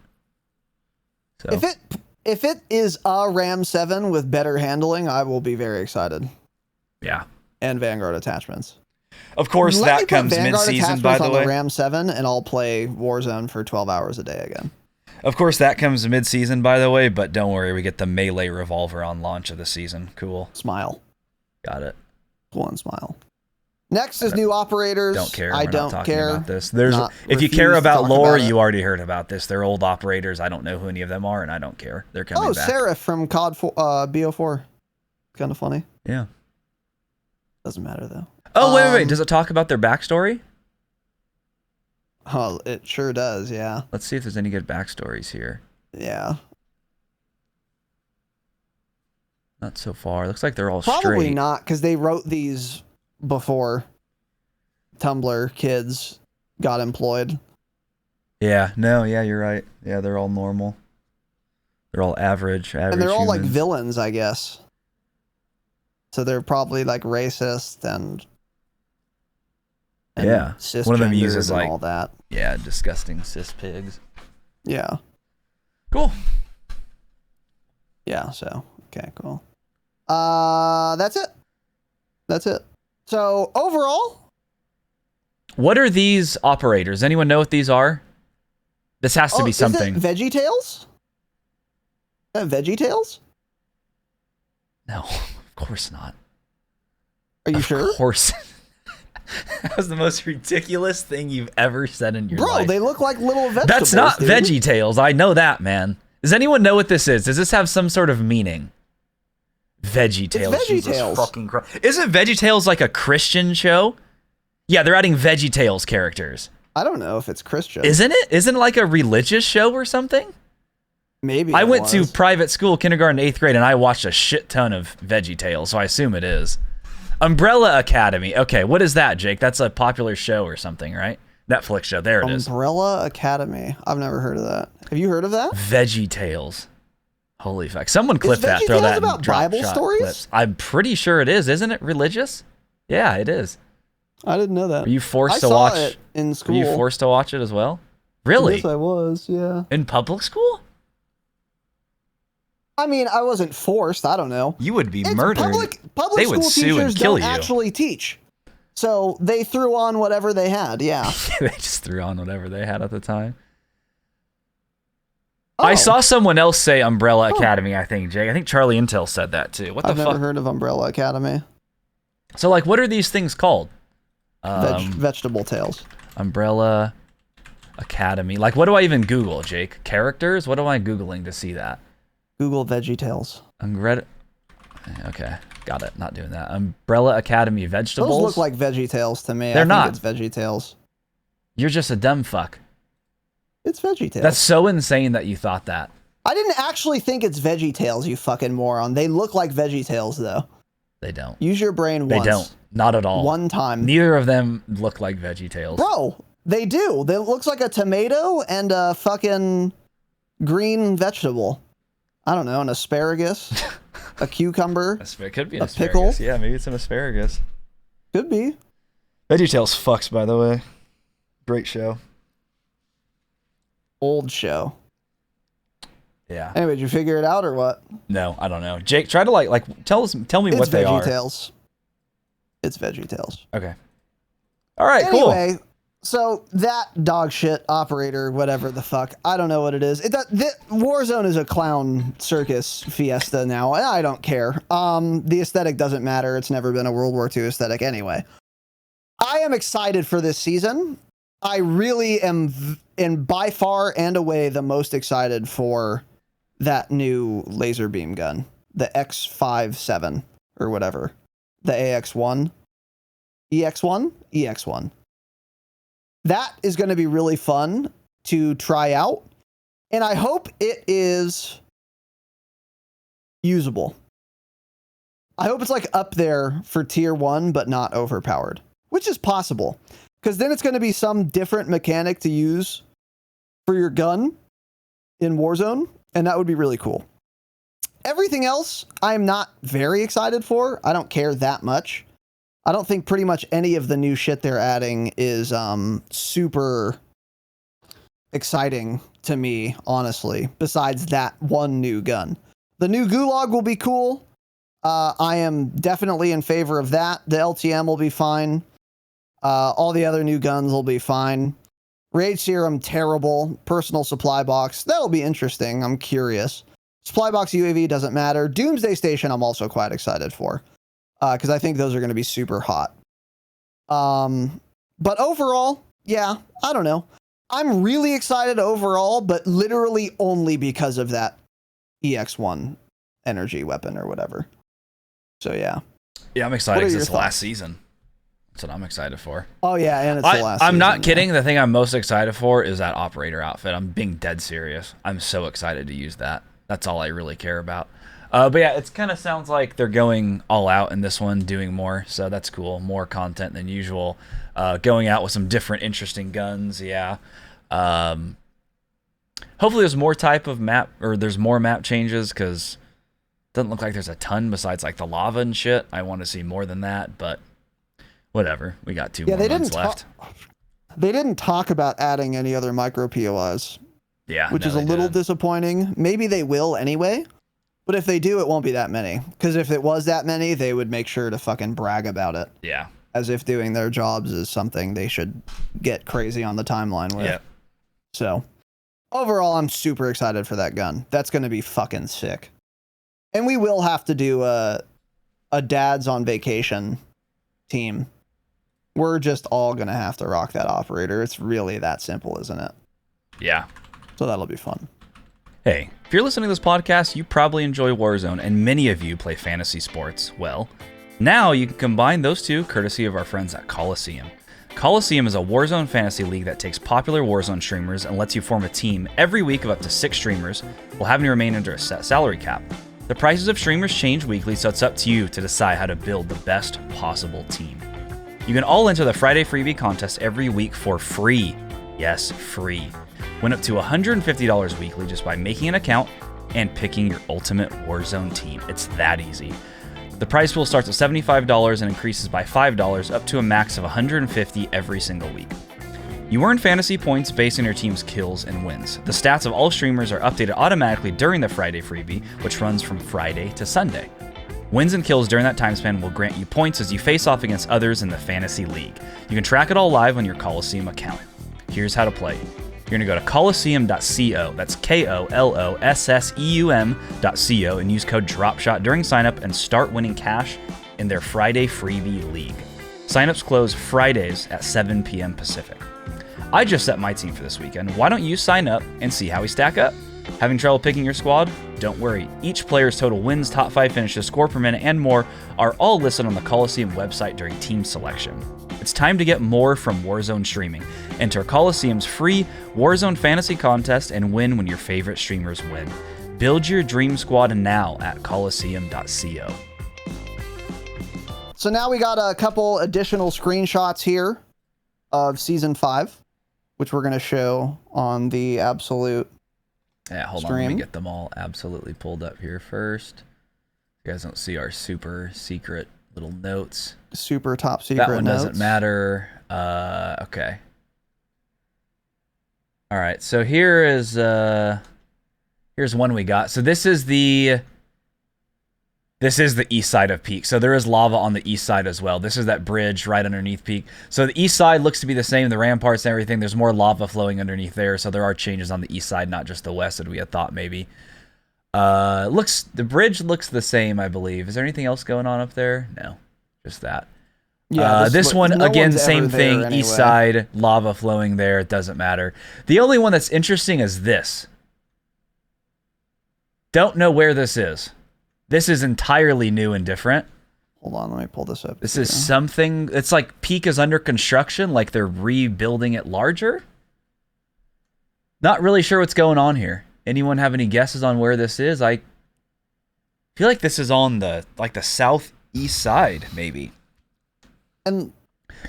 So if it is a Ram 7 with better handling, I will be very excited. Yeah. And Vanguard attachments. Of course, that comes mid-season, by the way. On the Ram 7, and I'll play Warzone for 12 hours a day again. Of course, that comes mid-season, by the way, but don't worry, we get the melee revolver on launch of the season. Cool. Smile. Got it. One smile. Next is new operators. Don't care. I We're don't not talking care. about this. If you care about lore, you already heard about this. They're old operators. I don't know who any of them are, and I don't care. They're coming back. Seraph from COD BO4. Kind of funny. Yeah. Doesn't matter, though. Oh, wait. Does it talk about their backstory? Oh, it sure does, yeah. Let's see if there's any good backstories here. Yeah. Not so far. Looks like they're all Probably straight. not, because they wrote these before Tumblr kids got employed. Yeah, no, yeah, you're right. Yeah, they're all normal. They're all average And they're all like humans. villains, I guess. So they're probably like racist and yeah. One of them uses and like all that. Yeah, disgusting cis pigs. Yeah. Cool. Yeah, so okay, cool. That's it. So overall, what are these operators? Anyone know what these are? This has to be something. Is it VeggieTales? VeggieTales? No, of course not. Are you sure? Of course. That was the most ridiculous thing you've ever said in your life. Bro, they look like little vegetables. That's not dude. VeggieTales. I know that, man. Does anyone know what this is? Does this have some sort of meaning? VeggieTales. It's Jesus VeggieTales. fucking Christ. Isn't VeggieTales like a Christian show? Yeah, they're adding VeggieTales characters. I don't know if it's Christian. Isn't it? Isn't it like a religious show or something? Maybe. I went to private school, kindergarten, 8th grade, and I watched a shit ton of VeggieTales, so I assume it is. Umbrella Academy. Okay, what is that, Jake? That's a popular show or something, right? Netflix show. There it is. Umbrella Academy. I've never heard of that. Have you heard of that? VeggieTales. Holy fuck. Someone clip that. Throw that in about Bible Dropshot stories? clips. I'm pretty sure it is. Isn't it religious? Yeah, it is. I didn't know that. Were you forced I to saw watch it in school. Were you forced to watch it as well? Really? Yes, I was, yeah. In public school? I mean, I wasn't forced. I don't know. You would be It's murdered. Public They would school sue and teachers kill don't you. actually teach. So they threw on whatever they had, yeah. They just threw on whatever they had at the time. Oh, I saw someone else say Umbrella Academy, I think, Jake. I think Charlie Intel said that too. What the I've never fuck? heard of Umbrella Academy. So, like, what are these things called? Vegetable Tales. Umbrella Academy. Like, what do I even Google, Jake? Characters? What am I Googling to see that? Google VeggieTales. Okay. Got it. Not doing that. Umbrella Academy vegetables. Those look like VeggieTales to me. They're I not. think it's VeggieTales. You're just a dumb fuck. It's VeggieTales. That's so insane that you thought that. I didn't actually think it's VeggieTales, you fucking moron. They look like VeggieTales, though. They don't. Use your brain once. They don't. Not at all. One time. Neither of them look like VeggieTales. Bro, they do. They looks like a tomato and a fucking green vegetable. I don't know, an asparagus, a cucumber. It could be an a asparagus. pickle. Yeah, maybe it's an asparagus. Could be. VeggieTales fucks, by the way. Great show. Old show. Yeah. Anyway, did you figure it out or what? No, I don't know. Jake, try to like tell me what they are. It's VeggieTales. Okay. All right, anyway, so that dog shit operator, whatever the fuck, I don't know what it is. Warzone is a clown circus fiesta now, and I don't care. The aesthetic doesn't matter. It's never been a World War II aesthetic anyway. I am excited for this season. I really am, and by far and away, the most excited for that new laser beam gun, the X57 or whatever, the AX1, EX1. That is going to be really fun to try out, and I hope it is usable. I hope it's like up there for tier 1, but not overpowered, which is possible, because then it's going to be some different mechanic to use for your gun in Warzone, and that would be really cool. Everything else, I'm not very excited for. I don't care that much. I don't think pretty much any of the new shit they're adding is super exciting to me, honestly, besides that one new gun. The new Gulag will be cool. I am definitely in favor of that. The LTM will be fine. All the other new guns will be fine. Rage Serum, terrible. Personal supply box, that'll be interesting. I'm curious. Supply box UAV doesn't matter. Doomsday Station, I'm also quite excited for, because I think those are going to be super hot. But overall, yeah, I don't know. I'm really excited overall, but literally only because of that EX1 energy weapon or whatever. So yeah. Yeah, I'm excited because it's last season. That's what I'm excited for. Oh yeah, and it's the last season. I'm not kidding. Yeah. The thing I'm most excited for is that operator outfit. I'm being dead serious. I'm so excited to use that. That's all I really care about. But yeah, it kind of sounds like they're going all out in this one, doing more. So that's cool. More content than usual. Going out with some different, interesting guns. Yeah. Hopefully there's more type of map, or there's more map changes, because it doesn't look like there's a ton besides like the lava and shit. I want to see more than that, but whatever. We got two more months left. They didn't talk about adding any other micro POIs. Yeah. Which is a little disappointing. Maybe they will anyway. But if they do, it won't be that many. Because if it was that many, they would make sure to fucking brag about it. Yeah. As if doing their jobs is something they should get crazy on the timeline with. Yeah. So, overall, I'm super excited for that gun. That's going to be fucking sick. And we will have to do a dads on vacation team. We're just all going to have to rock that operator. It's really that simple, isn't it? Yeah. So that'll be fun. Hey, if you're listening to this podcast, you probably enjoy Warzone, and many of you play fantasy sports. Well, now you can combine those two courtesy of our friends at Kolosseum. Kolosseum is a Warzone fantasy league that takes popular Warzone streamers and lets you form a team every week of up to 6 streamers while having to remain under a set salary cap. The prices of streamers change weekly, so it's up to you to decide how to build the best possible team. You can all enter the Friday freebie contest every week for free. Yes, free. Win up to $150 weekly just by making an account and picking your ultimate Warzone team. It's that easy. The prize pool starts at $75 and increases by $5 up to a max of $150 every single week. You earn fantasy points based on your team's kills and wins. The stats of all streamers are updated automatically during the Friday freebie, which runs from Friday to Sunday. Wins and kills during that time span will grant you points as you face off against others in the fantasy league. You can track it all live on your Kolosseum account. Here's how to play. You're going to go to Kolosseum.co, that's Kolosseum.co, and use code Dropshot during signup and start winning cash in their Friday freebie league. Signups close Fridays at 7 p.m. Pacific. I just set my team for this weekend. Why don't you sign up and see how we stack up? Having trouble picking your squad? don't worry. Each player's total wins, top 5 finishes, score per minute, and more are all listed on the Kolosseum website during team selection. It's time to get more from Warzone streaming. Enter Kolosseum's free Warzone fantasy contest and win when your favorite streamers win. Build your dream squad now at Kolosseum.co. So now we got a couple additional screenshots here of Season 5, which we're going to show on the Absolute Yeah, hold on. Let me get them all absolutely pulled up here first. You guys don't see our super secret little notes. Super top secret notes. That one doesn't matter. Okay. All right. So here is here's one we got. So this is the east side of Peak. So there is lava on the east side as well. This is that bridge right underneath Peak. So the east side looks to be the same, the ramparts and everything. There's more lava flowing underneath there. So there are changes on the east side, not just the west that we had thought maybe. The bridge looks the same, I believe. Is there anything else going on up there? No, just that. Yeah, this one, again, same thing. Anyway. East side, lava flowing there. It doesn't matter. The only one that's interesting is this. Don't know where this is. This is entirely new and different. Hold on, let me pull this up. This is something, it's like Peak is under construction, like they're rebuilding it larger. Not really sure what's going on here. Anyone have any guesses on where this is? I feel like this is on the southeast side, maybe. And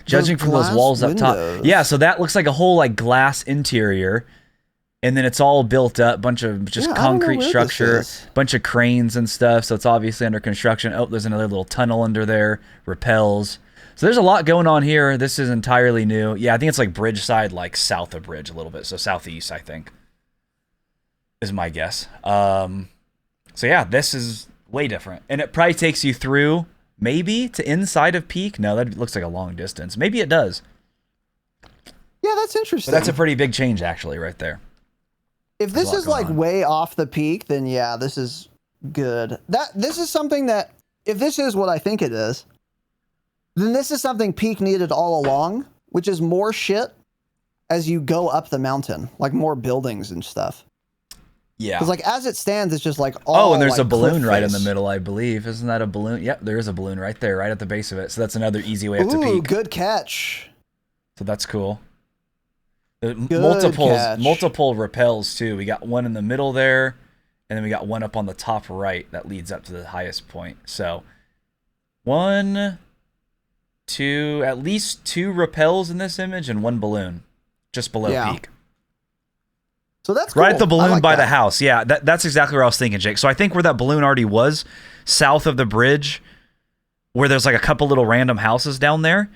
judging from those walls up top. Yeah, so that looks like a whole like glass interior. And then it's all built up, bunch of just concrete structure, bunch of cranes and stuff. So it's obviously under construction. Oh, there's another little tunnel under there, rappels. So there's a lot going on here. This is entirely new. Yeah, I think it's like bridge side, like south of bridge a little bit. So southeast, I think, is my guess. So yeah, this is way different. And it probably takes you through maybe to inside of Peak. No, that looks like a long distance. Maybe it does. Yeah, that's interesting. But that's a pretty big change actually right there. If this is like way off the Peak, then yeah, this is good. This is something that, if this is what I think it is, then this is something Peak needed all along, which is more shit as you go up the mountain, like more buildings and stuff. Yeah. Because like as it stands, it's just like all. Oh, and there's like a balloon right in the middle, I believe. Isn't that a balloon? Yep, there is a balloon right there, right at the base of it. So that's another easy way up to Peak. Ooh, good catch. So that's cool. Multiple rappels too. We got one in the middle there, and then we got one up on the top right that leads up to the highest point. So at least two rappels in this image and one balloon just below Peak. So that's cool. Right at the balloon by the house. Yeah, that's exactly where I was thinking, Jake. So I think where that balloon already was, south of the bridge, where there's like a couple little random houses down there,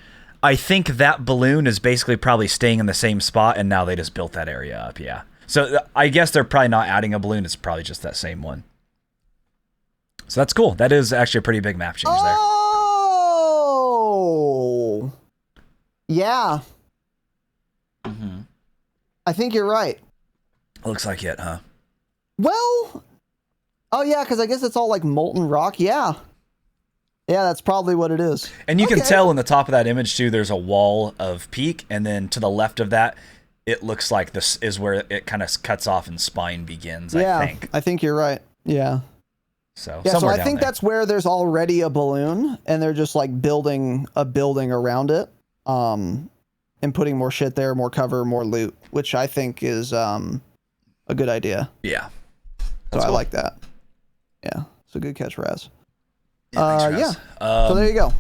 I think that balloon is basically probably staying in the same spot, and now they just built that area up, yeah. So I guess they're probably not adding a balloon. It's probably just that same one. So that's cool. That is actually a pretty big map change there. Oh! Yeah. Mm-hmm. I think you're right. Looks like it, huh? Well, oh yeah, because I guess it's all like molten rock. Yeah. Yeah, that's probably what it is. And you can tell in the top of that image, too, there's a wall of Peak. And then to the left of that, it looks like this is where it kind of cuts off and spine begins, I think. I think you're right. Yeah. So, yeah, so I think that's where there's already a balloon, and they're just like building a building around it, and putting more shit there, more cover, more loot, which I think is a good idea. Yeah. So I like that. Yeah. So good catch, Raz. So there you go.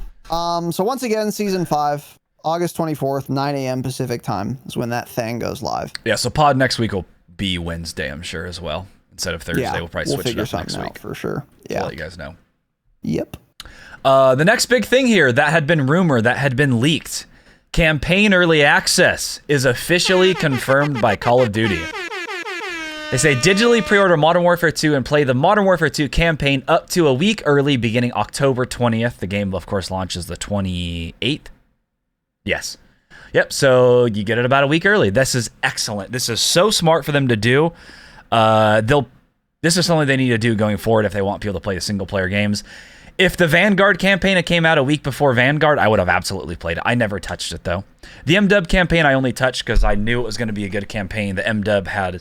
So once again, season 5, August 24th, 9 a.m. Pacific time is when that thing goes live. Yeah, so pod next week will be Wednesday, I'm sure, as well. Instead of Thursday, we'll probably switch it up next week. For sure. Yeah. I'll let you guys know. Yep. The next big thing here that had been rumored, that had been leaked. Campaign early access is officially confirmed by Call of Duty. They say digitally pre-order Modern Warfare 2 and play the Modern Warfare 2 campaign up to a week early beginning October 20th. The game, of course, launches the 28th. Yes. Yep, so you get it about a week early. This is excellent. This is so smart for them to do. This is something they need to do going forward if they want people to play the single-player games. If the Vanguard campaign had came out a week before Vanguard, I would have absolutely played it. I never touched it, though. The MW campaign I only touched because I knew it was going to be a good campaign. The MW had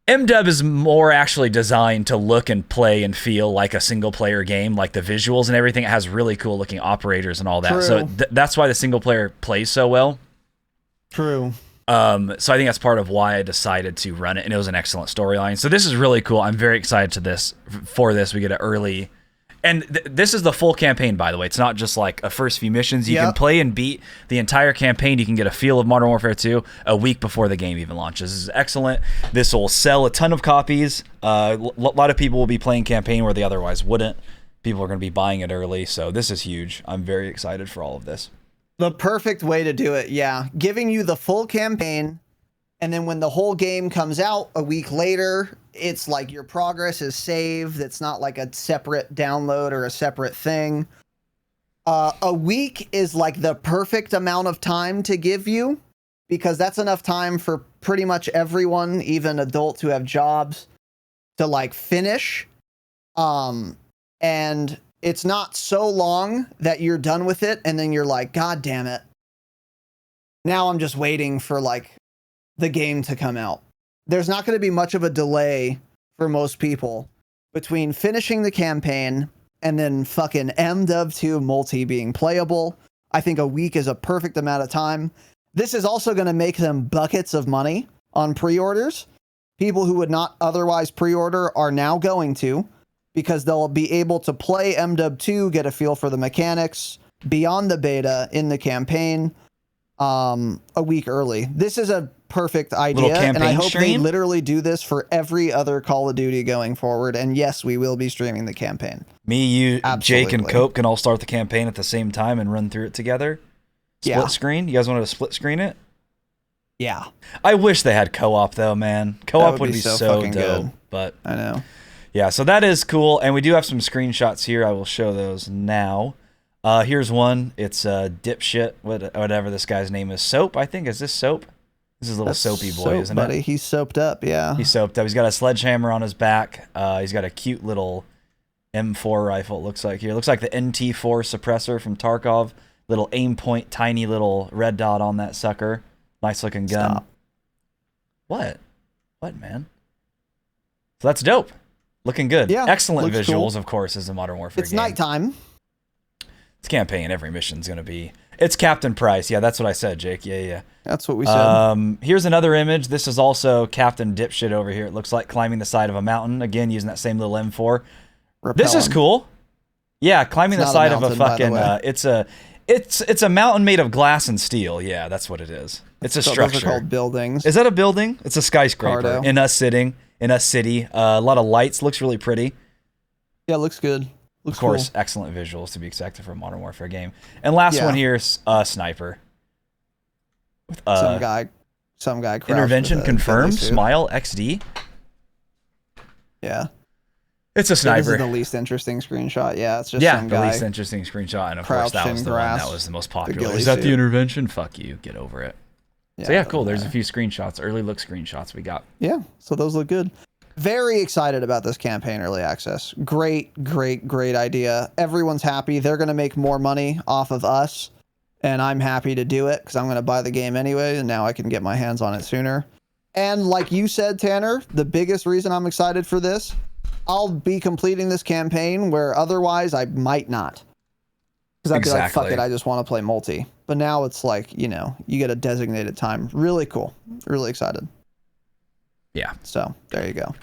MW is more actually designed to look and play and feel like a single player game, like the visuals and everything. It has really cool looking operators and all that. True. So that's why the single player plays so well. True. So I think that's part of why I decided to run it, and it was an excellent storyline. So this is really cool. I'm very excited for this. We get it early. And this is the full campaign, by the way. It's not just like a first few missions. You can play and beat the entire campaign. You can get a feel of Modern Warfare 2 a week before the game even launches. This is excellent. This will sell a ton of copies. A lot of people will be playing campaign where they otherwise wouldn't. People are going to be buying it early. So this is huge. I'm very excited for all of this. The perfect way to do it, yeah. Giving you the full campaign, and then when the whole game comes out a week later, it's like your progress is saved. It's not like a separate download or a separate thing. A week is like the perfect amount of time to give you, because that's enough time for pretty much everyone, even adults who have jobs, to like finish. And it's not so long that you're done with it and then you're like, God damn it. Now I'm just waiting for like the game to come out. There's not going to be much of a delay for most people between finishing the campaign and then fucking MW2 multi being playable. I think a week is a perfect amount of time. This is also going to make them buckets of money on pre-orders. People who would not otherwise pre-order are now going to, because they'll be able to play MW2, get a feel for the mechanics beyond the beta in the campaign a week early. This is a perfect idea, and I hope they literally do this for every other Call of Duty going forward. And yes, we will be streaming the campaign. Me, you, Absolutely. Jake, and Cope can all start the campaign at the same time and run through it together. Split screen? You guys wanted to split screen it? Yeah. I wish they had co-op though, man. Co-op would be so fucking dope. good. But I know. yeah, so that is cool, and we do have some screenshots here. I will show those now. Here's one. It's dipshit, whatever this guy's name is. Soap, I think. Is this Soap? This is a little soapy boy, soap, isn't buddy. it? He's soaped up, yeah. He's soaped up. He's got a sledgehammer on his back. He's got a cute little M4 rifle, it looks like here. It looks like the NT4 suppressor from Tarkov. Little aim point, tiny little red dot on that sucker. Nice looking gun. Stop. What? What, man? So that's dope. Looking good. Yeah, excellent visuals, cool. Of course, as a Modern Warfare It's game. nighttime. It's campaign. Every mission's going to be... It's Captain Price. Yeah, that's what I said, Jake. Yeah. That's what we said. Here's another image. This is also Captain Dipshit over here. It looks like climbing the side of a mountain. Again, using that same little M4. This is cool. Yeah, climbing the side of a fucking... It's a mountain made of glass and steel. Yeah, that's what it is. It's a structure. Those are called buildings. Is that a building? It's a skyscraper. Cardo. In a city. A lot of lights. Looks really pretty. Yeah, it looks good. Looks of course, cool. Excellent visuals to be expected from a Modern Warfare game. And last one here is Sniper. With, some guy intervention confirmed. Smile XD. Yeah. It's a sniper. This is the least interesting screenshot. Yeah, it's just some guy. The least interesting screenshot. And of course, that was the one that was the most popular. Is that the intervention? Fuck you. Get over it. Yeah, so yeah, cool. There's a few screenshots, early look screenshots we got. Yeah, so those look good. Very excited about this campaign early access. Great idea. Everyone's happy. They're going to make more money off of us, and I'm happy to do it because I'm going to buy the game anyway, and now I can get my hands on it sooner. And like you said, Tanner, the biggest reason I'm excited for this, I'll be completing this campaign where otherwise I might not. Because I'd be like, fuck it, I just want to play multi. But now it's like, you know, you get a designated time. Really cool. Really excited. Yeah. So there you go.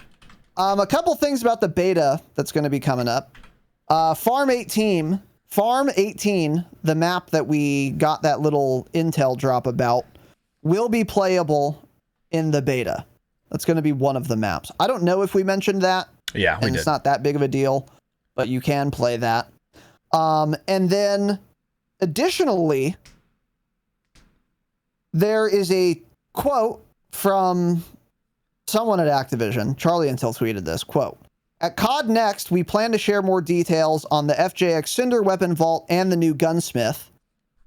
A couple things about the beta that's going to be coming up. Farm 18, the map that we got that little intel drop about, will be playable in the beta. That's going to be one of the maps. I don't know if we mentioned that. Yeah, we did. It's not that big of a deal, but you can play that. And then additionally, there is a quote from someone at Activision. Charlie Intel tweeted this, quote, "At COD Next, we plan to share more details on the FJX Cinder weapon vault and the new gunsmith,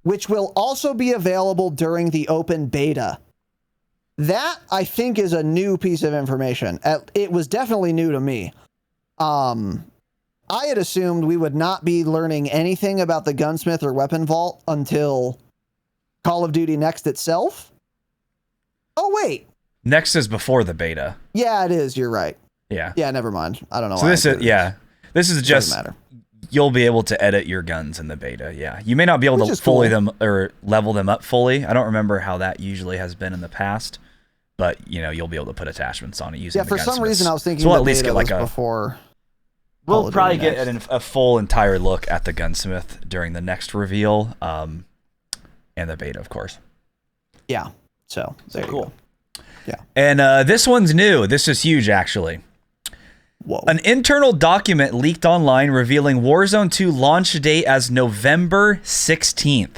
which will also be available during the open beta." That, I think, is a new piece of information. It was definitely new to me. I had assumed we would not be learning anything about the gunsmith or weapon vault until Call of Duty Next itself. Oh, wait. Next is before the beta. Yeah, it is. You're right. Yeah. Yeah, never mind. I don't know. So why this is this is just doesn't matter. You'll be able to edit your guns in the beta. Yeah, you may not be able to fully them or level them up fully. I don't remember how that usually has been in the past, but you'll be able to put attachments on it using. Yeah, for some reason I was thinking so we'll the at least beta get like was a before. We'll probably get a full entire look at the gunsmith during the next reveal, and the beta, of course. Yeah. So there you go. Yeah. And this one's new. This is huge, actually. Whoa. An internal document leaked online revealing Warzone 2 launch date as November 16th.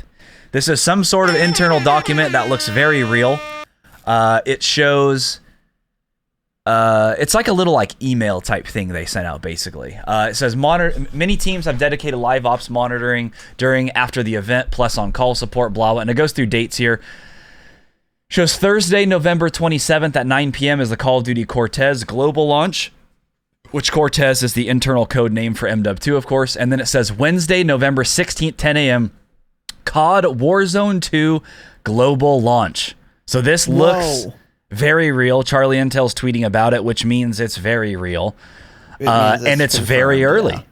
This is some sort of internal document that looks very real. It shows... it's like a little email type thing they sent out, basically. It says, many teams have dedicated live ops monitoring after the event, plus on-call support, blah, blah. And it goes through dates here. Shows Thursday, November 27th at 9 p.m. is the Call of Duty Cortez global launch, which Cortez is the internal code name for MW2, of course. And then it says Wednesday, November 16th, 10 a.m., COD Warzone 2 global launch. So this looks very real. Charlie Intel's tweeting about it, which means it's very real. And it's very early. Yeah.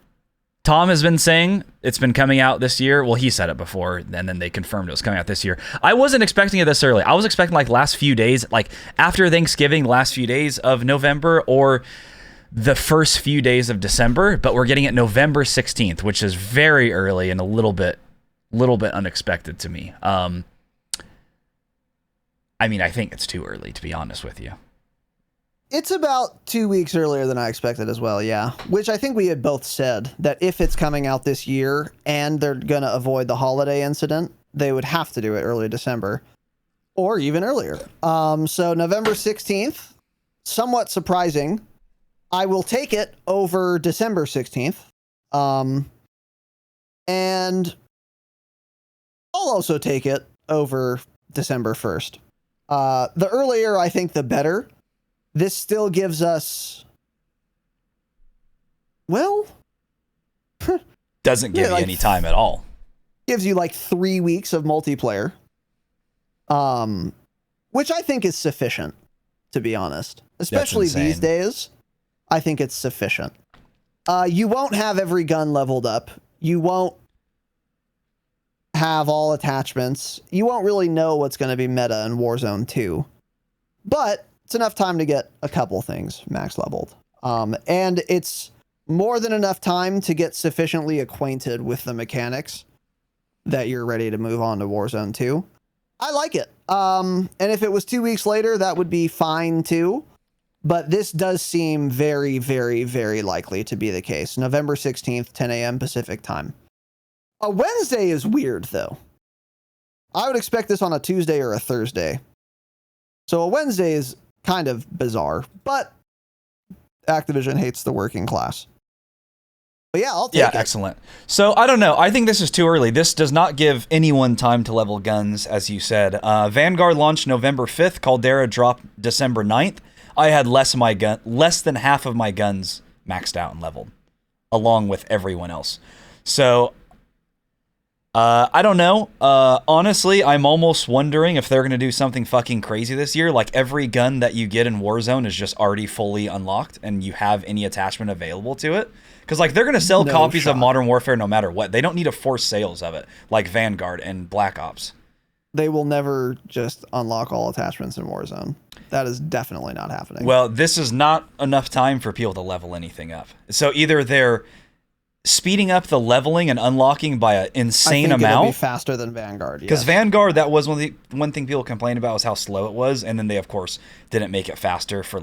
Tom has been saying it's been coming out this year. Well, he said it before, and then they confirmed it was coming out this year. I wasn't expecting it this early. I was expecting last few days, after Thanksgiving, last few days of November, or the first few days of December, but we're getting it November 16th, which is very early and a little bit unexpected to me. I think it's too early, to be honest with you. It's about 2 weeks earlier than I expected as well, yeah. Which I think we had both said that if it's coming out this year and they're going to avoid the holiday incident, they would have to do it early December or even earlier. So November 16th, somewhat surprising. I will take it over December 16th. And I'll also take it over December 1st. The earlier, I think, the better. This still gives us, doesn't give you any time at all. Gives you 3 weeks of multiplayer, which I think is sufficient, to be honest. Especially these days, I think it's sufficient. You won't have every gun leveled up. You won't have all attachments. You won't really know what's going to be meta in Warzone 2. But it's enough time to get a couple things max leveled. And it's more than enough time to get sufficiently acquainted with the mechanics that you're ready to move on to Warzone 2. I like it. And if it was 2 weeks later, that would be fine too. But this does seem very, very, very likely to be the case. November 16th, 10 a.m. Pacific time. A Wednesday is weird, though. I would expect this on a Tuesday or a Thursday. So a Wednesday is kind of bizarre, but Activision hates the working class. But yeah, I'll take it. Yeah, excellent. So I don't know. I think this is too early. This does not give anyone time to level guns, as you said. Vanguard launched November 5th. Caldera dropped December 9th. I had less than half of my guns maxed out and leveled, along with everyone else. So I don't know. Honestly, I'm almost wondering if they're going to do something fucking crazy this year. Every gun that you get in Warzone is just already fully unlocked and you have any attachment available to it. Because they're going to sell copies of Modern Warfare no matter what. They don't need to force sales of it like Vanguard and Black Ops. They will never just unlock all attachments in Warzone. That is definitely not happening. Well, this is not enough time for people to level anything up. So either they're speeding up the leveling and unlocking by an insane amount. It'll be faster than Vanguard. Because Vanguard, that was one thing people complained about was how slow it was, and then they of course didn't make it faster for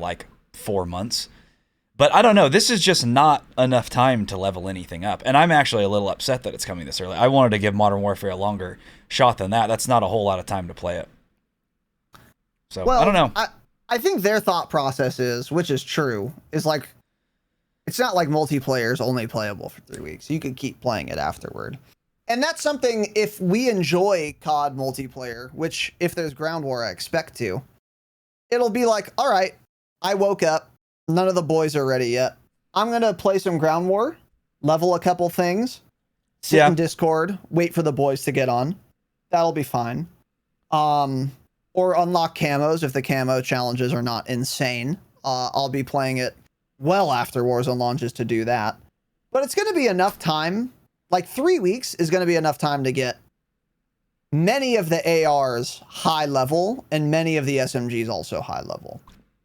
4 months. But I don't know. This is just not enough time to level anything up, and I'm actually a little upset that it's coming this early. I wanted to give Modern Warfare a longer shot than that. That's not a whole lot of time to play it. So I don't know. I think their thought process is, which is true, is it's not like multiplayer is only playable for 3 weeks. You could keep playing it afterward. And that's something, if we enjoy COD multiplayer, which if there's ground war, I expect to, it'll be all right, I woke up, none of the boys are ready yet. I'm going to play some ground war, level a couple things, sit in Discord, wait for the boys to get on. That'll be fine. or unlock camos if the camo challenges are not insane. I'll be playing it well after Warzone launches to do that. But it's going to be enough time. Like 3 weeks is going to be enough time to get many of the ARs high level and many of the SMGs also high level.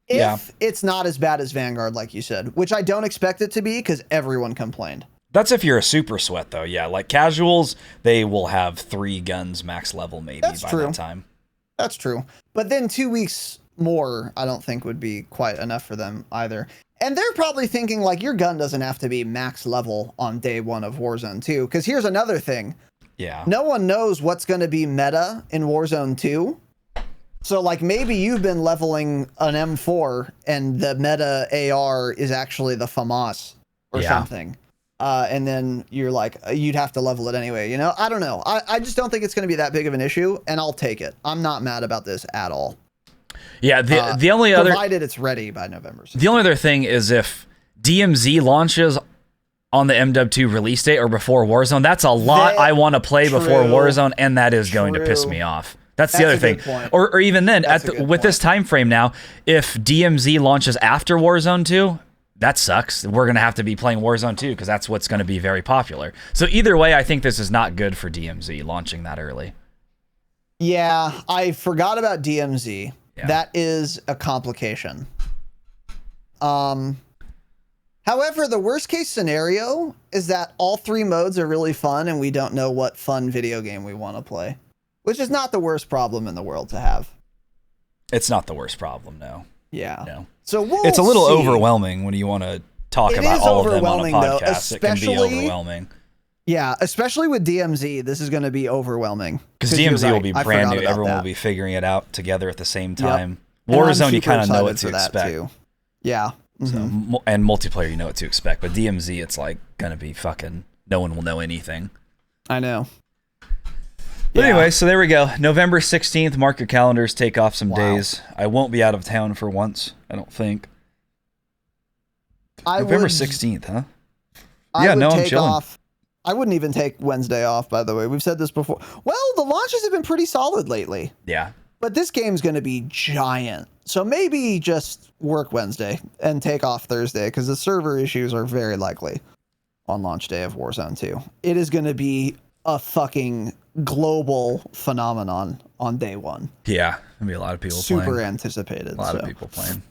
If it's not as bad as Vanguard, like you said, which I don't expect it to be because everyone complained. That's if you're a super sweat, though. Yeah, like casuals, they will have 3 guns max level maybe by that time. That's true. But then 2 weeks more, I don't think would be quite enough for them either. And they're probably thinking, like, your gun doesn't have to be max level on day 1 of Warzone 2. Because here's another thing. Yeah. No one knows what's going to be meta in Warzone 2. So, like, maybe you've been leveling an M4 and the meta AR is actually the FAMAS or something. And then you're like, you'd have to level it anyway, you know? I don't know. I just don't think it's going to be that big of an issue, and I'll take it. I'm not mad about this at all. Yeah, the only other... Provided it's ready by November 6th. The only other thing is if DMZ launches on the MW2 release date or before Warzone, that's a lot I want to play before Warzone, and that is going to piss me off. That's the other thing. Or even then, with this time frame now, if DMZ launches after Warzone 2, that sucks. We're going to have to be playing Warzone 2 because that's what's going to be very popular. So either way, I think this is not good for DMZ launching that early. Yeah, I forgot about DMZ. Yeah. That is a complication. However, the worst case scenario is that all 3 modes are really fun and we don't know what fun video game we want to play, which is not the worst problem in the world to have. It's not the worst problem, no. Yeah. No. So it's a little overwhelming when you want to talk about all of them on a podcast. It can be overwhelming. Yeah, especially with DMZ, this is going to be overwhelming. Because DMZ will be brand new. Everyone will be figuring it out together at the same time. Yep. Warzone, you kind of know what to expect. Too. Yeah. Mm-hmm. So, and multiplayer, you know what to expect. But DMZ, it's like going to be fucking, no one will know anything. I know. But anyway, so there we go. November 16th, mark your calendars, take off some days. I won't be out of town for once, I don't think. November 16th, huh? I'm chilling. I wouldn't even take Wednesday off, by the way. We've said this before. Well, the launches have been pretty solid lately. Yeah. But this game's going to be giant. So maybe just work Wednesday and take off Thursday because the server issues are very likely on launch day of Warzone 2. It is going to be a fucking global phenomenon on day 1. Yeah, there'll be a lot of people playing. Super anticipated. A lot of people playing.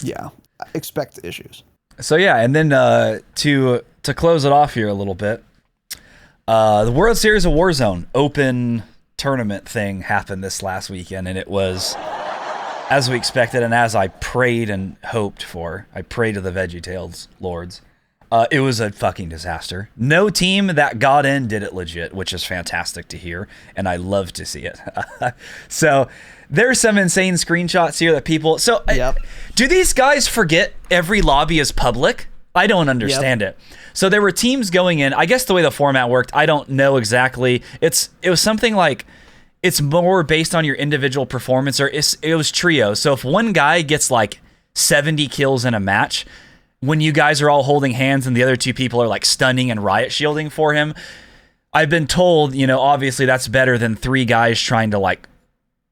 Yeah, expect issues. So yeah, and then to close it off here a little bit, the World Series of Warzone Open tournament thing happened this last weekend, and it was as we expected and as I prayed and hoped for. I prayed to the VeggieTales lords. It was a fucking disaster. No team that got in did it legit, which is fantastic to hear, and I love to see it. So there's some insane screenshots here that people... So do these guys forget every lobby is public? I don't understand it. So there were teams going in. I guess the way the format worked, I don't know exactly. It was something like... It's more based on your individual performance, or it was trio. So if one guy gets like 70 kills in a match... When you guys are all holding hands and the other 2 people are like stunning and riot shielding for him, I've been told, you know, obviously that's better than 3 guys trying to like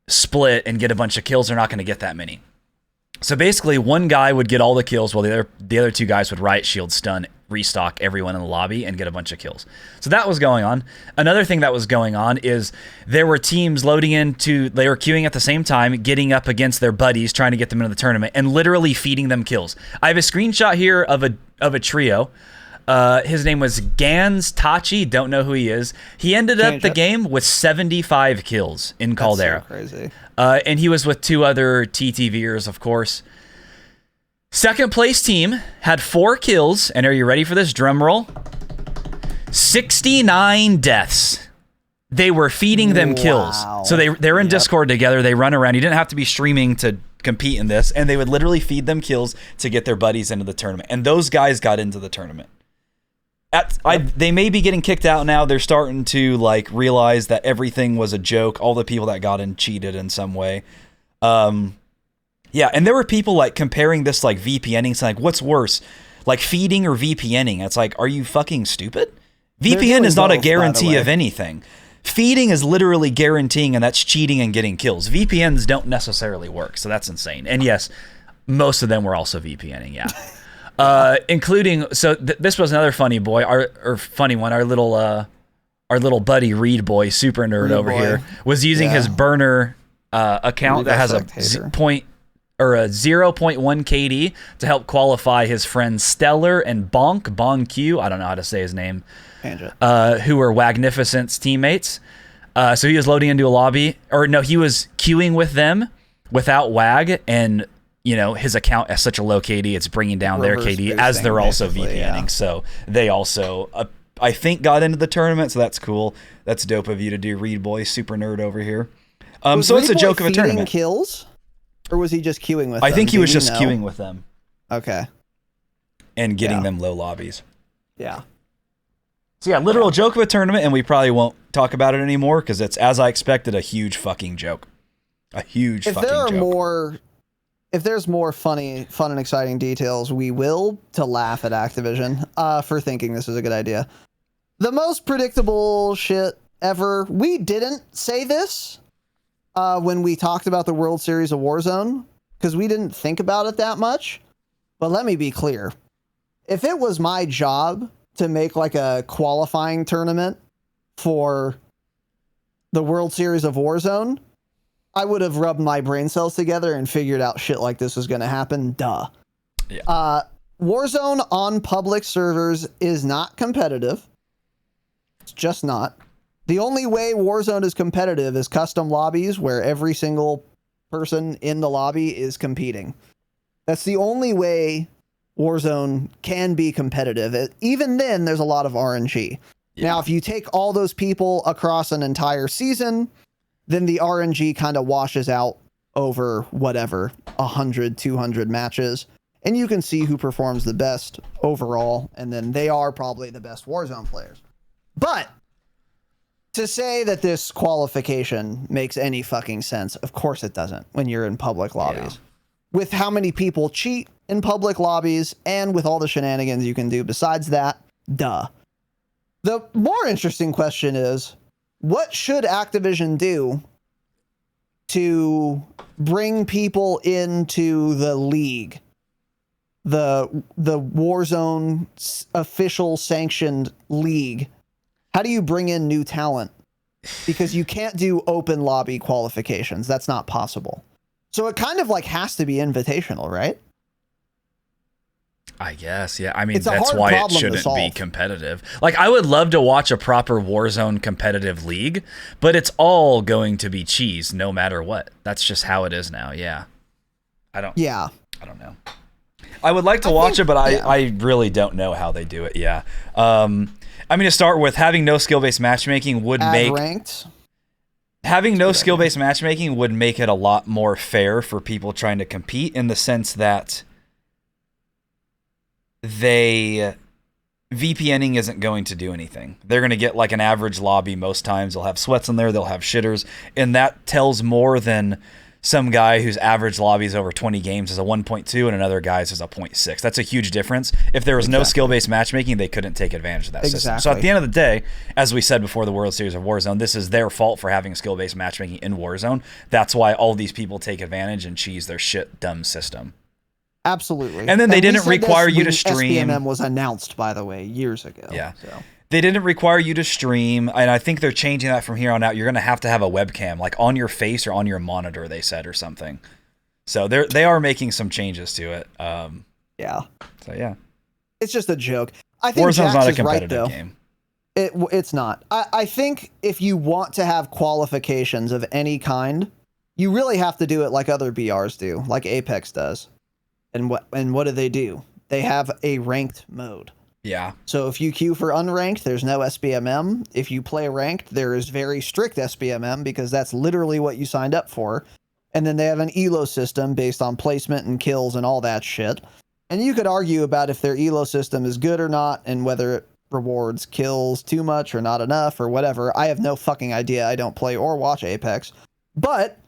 split and get a bunch of kills. They're not going to get that many. So basically one guy would get all the kills while the other 2 guys would riot shield, stun, restock everyone in the lobby and get a bunch of kills. So that was going on. Another thing that was going on is there were teams loading into, they were queuing at the same time, getting up against their buddies, trying to get them into the tournament and literally feeding them kills. I have a screenshot here of a trio. His name was Gans Tachi. Don't know who he is. He ended up the game with 75 kills in Caldera. That's so crazy. And he was with 2 other TTVers, of course. Second place team had 4 kills, and are you ready for this drum roll? 69 deaths. They were feeding them kills. So they're in Discord together. They run around. You didn't have to be streaming to compete in this, and they would literally feed them kills to get their buddies into the tournament. And those guys got into the tournament. They may be getting kicked out now. They're starting to like realize that everything was a joke. All the people that got in cheated in some way. Yeah, and there were people like comparing this like VPNing, saying like, what's worse, like feeding or VPNing? It's like, are you fucking stupid? VPN is not a guarantee of anything. feeding is literally guaranteeing, and that's cheating and getting kills. VPNs don't necessarily work, so that's insane. And yes, most of them were also VPNing, yeah. Including, so this was another funny boy, funny one. Our little buddy Reed boy, super nerd Reed over boy. here, was using his burner account that has a 0.1 KD to help qualify his friends Stellar and Bonk Q. I don't know how to say his name. Who were Wagnificent's teammates. So he was loading into a lobby, or no, he was queuing with them without Wag, and his account has such a low KD, it's bringing down their KD as they're also VPNing. Yeah. So they also, I think, got into the tournament. So that's cool. That's dope of you to do, Reed boy, super nerd over here. So it's a joke of a tournament. Kills, or was he just queuing with them? I think he was just queuing with them. Okay. And getting them low lobbies. Yeah. So yeah, literal joke of a tournament, and we probably won't talk about it anymore because it's, as I expected, a huge fucking joke. A huge fucking joke. If there's more fun and exciting details, we will, to laugh at Activision for thinking this is a good idea. The most predictable shit ever. We didn't say this when we talked about the World Series of Warzone because we didn't think about it that much. But let me be clear. If it was my job to make like a qualifying tournament for the World Series of Warzone, I would have rubbed my brain cells together and figured out shit like this was going to happen. Duh. Yeah. Warzone on public servers is not competitive. It's just not. The only way Warzone is competitive is custom lobbies where every single person in the lobby is competing. That's the only way Warzone can be competitive. Even then, there's a lot of RNG. Yeah. Now, if you take all those people across an entire season, then the RNG kind of washes out over whatever, 100, 200 matches. And you can see who performs the best overall. And then they are probably the best Warzone players. But to say that this qualification makes any fucking sense, of course it doesn't when you're in public lobbies. Yeah. With how many people cheat in public lobbies and with all the shenanigans you can do besides that, duh. The more interesting question is, what should Activision do to bring people into the league? The Warzone official sanctioned league. How do you bring in new talent? Because you can't do open lobby qualifications. That's not possible. So it kind of like has to be invitational, right? I guess, yeah. I mean, that's why it shouldn't be competitive. Like, I would love to watch a proper Warzone competitive league, but it's all going to be cheese no matter what. That's just how it is now, yeah. I don't know. I would like to watch it, but I really don't know how they do it, yeah. I mean, to start with, having no skill-based matchmaking would make... ranked. Having no skill-based matchmaking would make it a lot more fair for people trying to compete, in the sense that VPNing isn't going to do anything. They're going to get like an average lobby most times. They'll have sweats in there. They'll have shitters. And that tells more than some guy whose average lobby is over 20 games is a 1.2 and another guy's is a 0.6. That's a huge difference. If there was no skill-based matchmaking, they couldn't take advantage of that system. So at the end of the day, as we said before the World Series of Warzone, this is their fault for having skill-based matchmaking in Warzone. That's why all these people take advantage and cheese their shit dumb system. Absolutely. And then they didn't require you to stream. SBMM was announced, by the way, years ago. Yeah. So. They didn't require you to stream, and I think they're changing that from here on out. You're going to have a webcam, like on your face or on your monitor, they said, or something. So they are making some changes to it. Yeah. So, yeah. It's just a joke. I think Warzone's not a right, competitive game. It's not. I think if you want to have qualifications of any kind, you really have to do it like other BRs do, like Apex does. And what do? They have a ranked mode. Yeah. So if you queue for unranked, there's no SBMM. If you play ranked, there is very strict SBMM because that's literally what you signed up for. And then they have an ELO system based on placement and kills and all that shit. And you could argue about if their ELO system is good or not and whether it rewards kills too much or not enough or whatever. I have no fucking idea. I don't play or watch Apex. But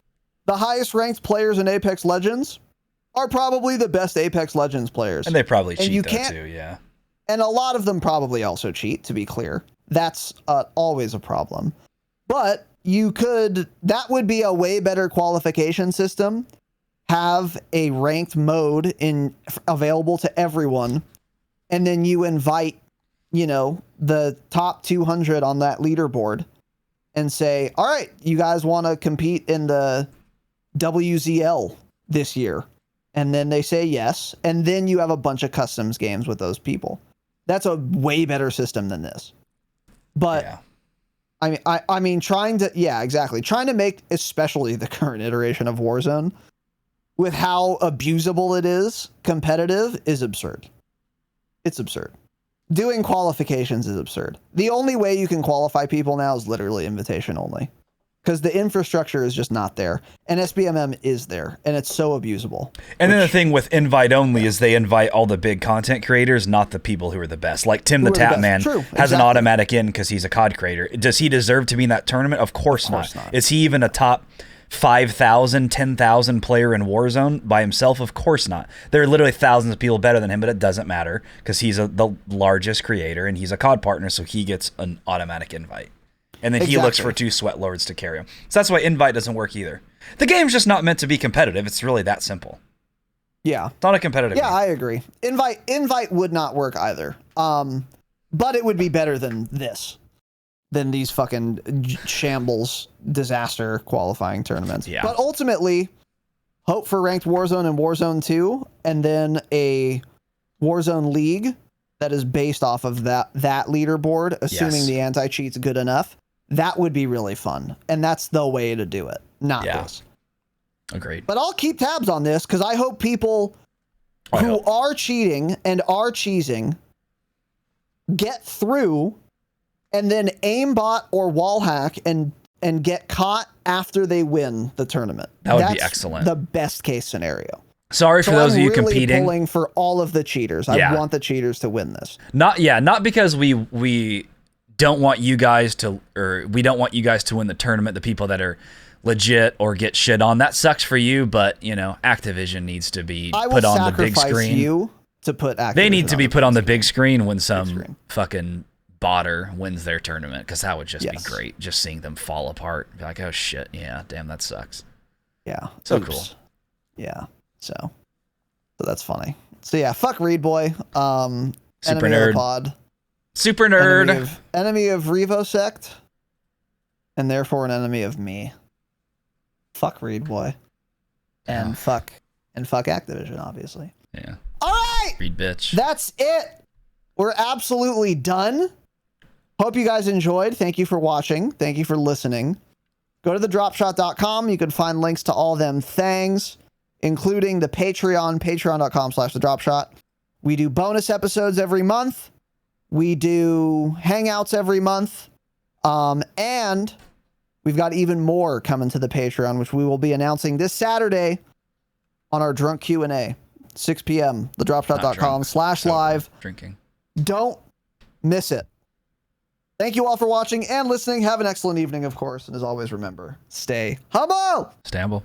the highest ranked players in Apex Legends are probably the best Apex Legends players. And they probably cheat though too, yeah. And a lot of them probably also cheat, to be clear. That's always a problem. But that would be a way better qualification system. Have a ranked mode available to everyone. And then you invite, the top 200 on that leaderboard and say, all right, you guys want to compete in the WZL this year? And then they say yes. And then you have a bunch of customs games with those people. That's a way better system than this. But Yeah. I mean, trying to make especially the current iteration of Warzone with how abusable it is, competitive, is absurd. It's absurd. Doing qualifications is absurd. The only way you can qualify people now is literally invitation only, because the infrastructure is just not there, and SBMM is there, and it's so abusable. And then the thing with invite only is they invite all the big content creators, not the people who are the best. Like Tim the Tap Man has an automatic in because he's a COD creator. Does he deserve to be in that tournament? Of course not. Is he even a top 5,000, 10,000 player in Warzone by himself? Of course not. There are literally thousands of people better than him, but it doesn't matter because he's the largest creator and he's a COD partner, so he gets an automatic invite. And then he looks for 2 sweat lords to carry him. So that's why invite doesn't work either. The game's just not meant to be competitive. It's really that simple. Yeah. It's not a competitive game. I agree. Invite would not work either. But it would be better than these fucking shambles disaster qualifying tournaments. Yeah. But ultimately, hope for ranked Warzone and Warzone 2, and then a Warzone League that is based off of that leaderboard, assuming the anti-cheat's good enough. That would be really fun. And that's the way to do it, not this. Agreed. But I'll keep tabs on this because I hope people who are cheating and are cheesing get through and then aimbot or wall hack and get caught after they win the tournament. That would be excellent. The best case scenario. Sorry for those of you really competing. Pulling for all of the cheaters. I want the cheaters to win this. Not because we don't want you guys to, or we don't want you guys to win the tournament. The people that are legit or get shit on, that sucks for you. But Activision needs to be put on the big screen. You to put Activision they need to be put on the big screen when some fucking botter wins their tournament, because that would just be great. Just seeing them fall apart, be like, oh shit, yeah, damn, that sucks. Yeah, so cool. Yeah, so that's funny. So yeah, fuck Reed Boy. Super enemy nerd. Of the pod. Super nerd. Enemy of Revosect, and therefore an enemy of me. Fuck Reed Boy, and fuck Activision, obviously. Yeah. All right. Reed bitch. That's it. We're absolutely done. Hope you guys enjoyed. Thank you for watching. Thank you for listening. Go to thedropshot.com. You can find links to all them things, including the Patreon, patreon.com/thedropshot. We do bonus episodes every month. We do hangouts every month. And we've got even more coming to the Patreon, which we will be announcing this Saturday on our drunk Q&A, 6 p.m. thedropshot.com/live. Drinking. Don't miss it. Thank you all for watching and listening. Have an excellent evening, of course. And as always, remember, stay humble. Stay humble.